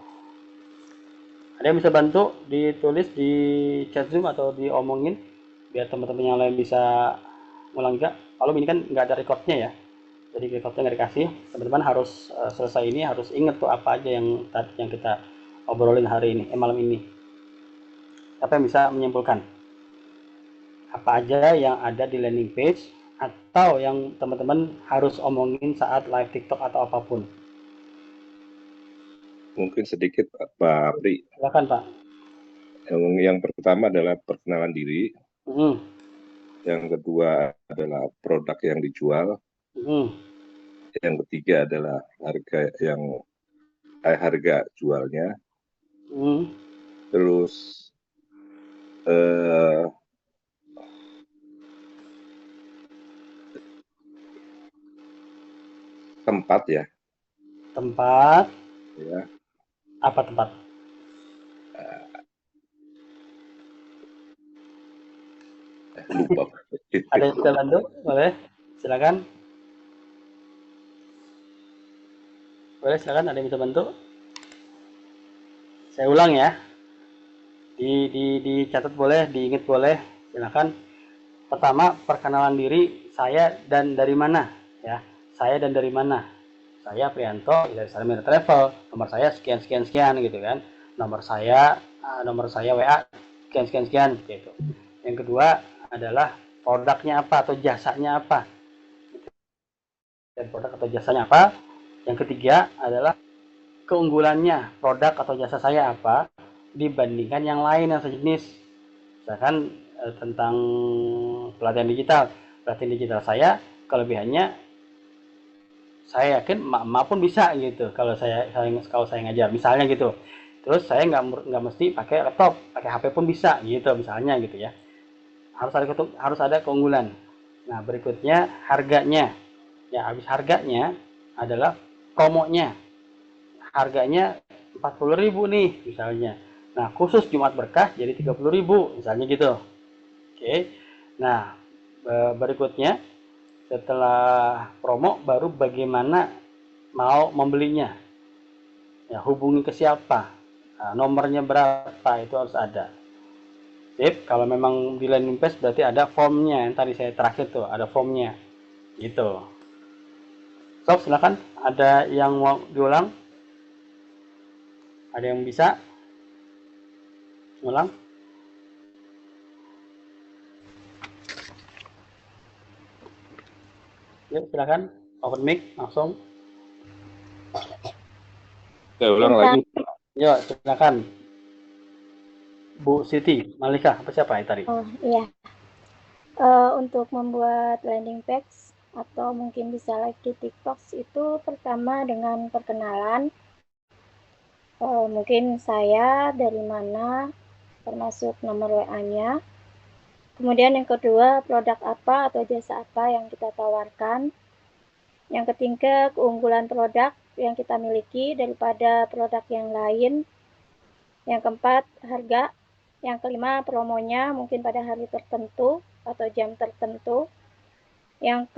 Ada yang bisa bantu ditulis di chat Zoom atau diomongin biar teman-teman yang lain bisa ngulang juga. Kalau ini kan nggak ada recordnya ya, jadi recordnya nggak dikasih. Teman-teman harus selesai ini harus inget tuh apa aja yang kita obrolin hari ini, malam ini. Apa yang bisa menyimpulkan? Apa aja yang ada di landing page atau yang teman-teman harus omongin saat live TikTok atau apapun. Mungkin sedikit Pak Pri. Silakan Pak. Yang pertama adalah perkenalan diri. Hmm. Yang kedua adalah produk yang dijual. Hmm. Yang ketiga adalah harga jualnya. Hmm. Terus tempat ya. Tempat. Ya. Apa tempat? Lupa. Ada yang bisa bantu? Boleh? Silakan. Boleh silakan, ada yang bisa bantu? Saya ulang ya. Dicatat boleh, diingat boleh. Silakan. Pertama, perkenalan diri, saya dan dari mana ya. Saya dan dari mana? Saya Prianto dari Salamina Travel. Nomor saya sekian sekian sekian gitu kan. Nomor saya WA sekian sekian sekian gitu. Yang kedua adalah produknya apa atau jasanya apa. Dan produk atau jasanya apa. Yang ketiga adalah keunggulannya produk atau jasa saya apa dibandingkan yang lain yang sejenis. Misalkan tentang pelatihan digital saya kelebihannya saya yakin emak pun bisa gitu kalau saya ngajar misalnya gitu. Terus saya nggak mesti pakai laptop, pakai HP pun bisa gitu misalnya gitu ya. Harus ada keunggulan. Nah berikutnya harganya. Ya habis harganya adalah promonya. Harganya 40.000 nih misalnya. Nah khusus Jumat Berkah jadi 30.000 misalnya gitu. Oke. Nah berikutnya setelah promo baru bagaimana mau membelinya. Ya hubungi ke siapa. Nah, nomornya berapa itu harus ada. Sip, kalau memang di landing page berarti ada formnya yang tadi saya terakhir tuh ada formnya gitu. Sob silakan, ada yang mau diulang? Ada yang bisa ulang? Yuk silakan, open mic langsung. Saya ulang lagi. Yuk silakan. Bu Siti, Malika, apa siapa tadi? Oh iya. Untuk membuat landing page atau mungkin bisa live di TikTok itu pertama dengan perkenalan. Mungkin saya dari mana, termasuk nomor WA-nya. Kemudian yang kedua, produk apa atau jasa apa yang kita tawarkan. Yang ketiga, keunggulan produk yang kita miliki daripada produk yang lain. Yang keempat, harga. Yang kelima, promonya mungkin pada hari tertentu atau jam tertentu. Yang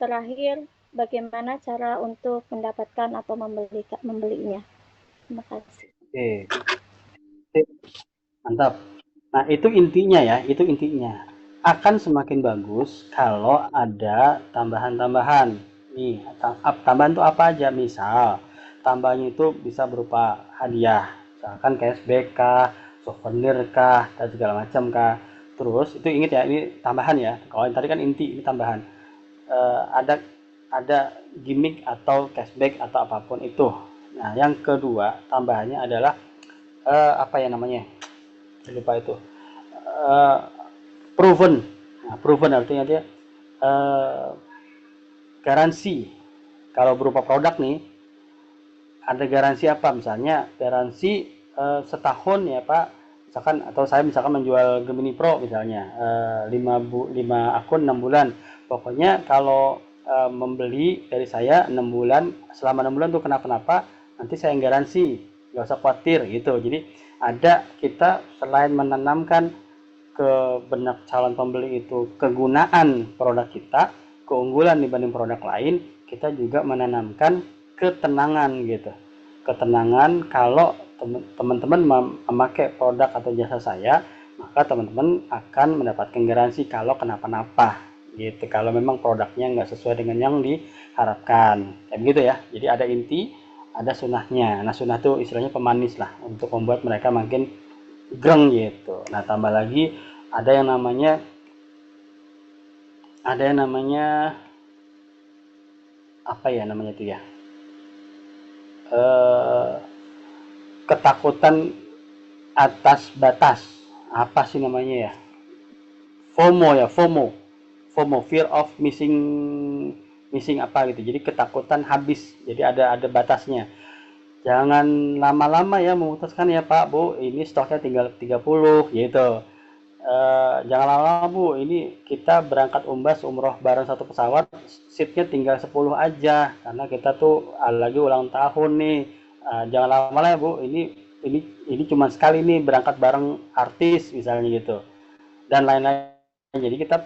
terakhir, bagaimana cara untuk mendapatkan atau membelinya. Terima kasih. Oke. Mantap. Nah, itu intinya ya, itu intinya. Akan semakin bagus kalau ada tambahan-tambahan. Nih, tambahan itu apa aja? Misal, tambahannya itu bisa berupa hadiah, misalkan cashback kah, souvenir kah, dan segala macam kah. Terus itu ingat ya, ini tambahan ya. Kalau yang tadi kan inti, ini tambahan. Ada gimmick atau cashback atau apapun itu. Nah, yang kedua tambahannya adalah apa ya namanya? Saya lupa itu. Proven. Nah, proven artinya dia garansi. Kalau berupa produk nih, ada garansi apa? Misalnya garansi setahun ya Pak. Misalkan atau saya misalkan menjual Gemini Pro misalnya 5 akun 6 bulan. Pokoknya kalau membeli dari saya 6 bulan, selama 6 bulan tuh kenapa-napa, nanti saya yang garansi. Nggak usah khawatir gitu. Jadi ada kita selain menanamkan ke benak calon pembeli itu kegunaan produk kita, keunggulan dibanding produk lain, kita juga menanamkan ketenangan gitu. Ketenangan kalau teman-teman memakai produk atau jasa saya, maka teman-teman akan mendapatkan garansi kalau kenapa-napa gitu, kalau memang produknya nggak sesuai dengan yang diharapkan, kayak begitu ya. Jadi ada inti, ada sunnahnya. Nah, sunnah itu istilahnya pemanis lah untuk membuat mereka makin greng gitu. Nah, tambah lagi ada yang namanya apa ya namanya itu ya, ketakutan atas batas, apa sih namanya ya, FOMO, fear of missing apa gitu. Jadi ketakutan habis, jadi ada batasnya. Jangan lama-lama ya memutuskan ya Pak Bu, ini stoknya tinggal 30 gitu. Jangan lama-lama Bu, ini kita berangkat umroh bareng satu pesawat, seatnya tinggal 10 aja karena kita tuh lagi ulang tahun nih. Jangan lama-lama ya Bu, ini cuma sekali nih berangkat bareng artis misalnya gitu, dan lain-lain. Jadi kita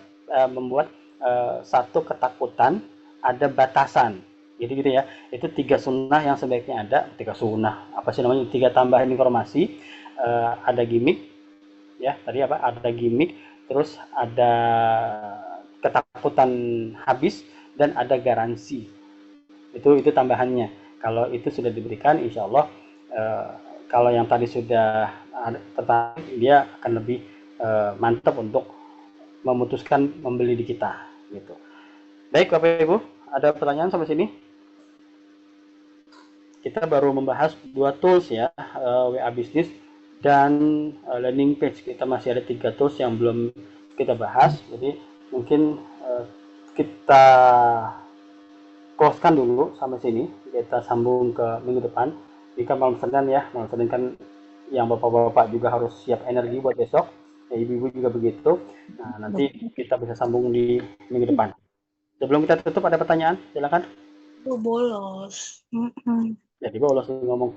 membuat satu ketakutan, ada batasan gitu ya. Itu 3 sunnah yang sebaiknya ada. 3 sunnah apa sih namanya, 3 tambahan informasi. Ada gimmick ya, tadi apa, ada gimmick, terus ada ketakutan habis, dan ada garansi. Itu tambahannya. Kalau itu sudah diberikan, insya Allah kalau yang tadi sudah tertarik, dia akan lebih mantap untuk memutuskan membeli di kita gitu. Baik Bapak Ibu, ada pertanyaan sampai sini? Kita baru membahas 2 tools ya, WA Business dan landing page. Kita masih ada 3 tools yang belum kita bahas, jadi mungkin kita close-kan dulu sampai sini. Kita sambung ke minggu depan. Jika malam Senin ya, malam Senin kan yang bapak-bapak juga harus siap energi buat besok, ya ibu-ibu juga begitu. Nah, nanti kita bisa sambung di minggu depan. Sebelum kita tutup, ada pertanyaan? Silakan. Bolos. Jadi bolos ngomong.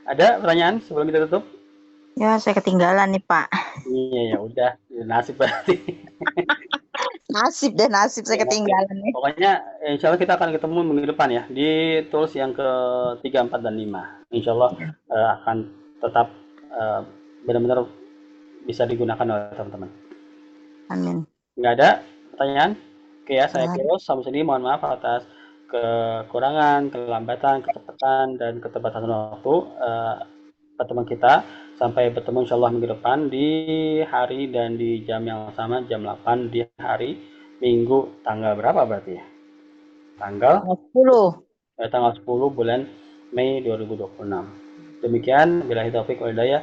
Ada pertanyaan sebelum kita tutup? Ya, saya ketinggalan nih Pak. Iya, ya udah, nasib berarti. Nasib saya ketinggalan nih. Pokoknya insya Allah kita akan ketemu minggu depan ya, di tools yang ke 3, 4, dan 5. Insya Allah akan tetap benar-benar bisa digunakan oleh teman-teman. Amin. Nggak ada pertanyaan? Oke ya, saya close sampai sini. Mohon maaf atas kekurangan, kelambatan, kecepatan, dan keterbatasan waktu pertemuan kita. Sampai bertemu insya Allah minggu depan di hari dan di jam yang sama, jam 8 di hari Minggu. Tanggal berapa berarti ya? Tanggal 10 bulan Mei 2026. Demikian, billahi taufiq wal hidayah.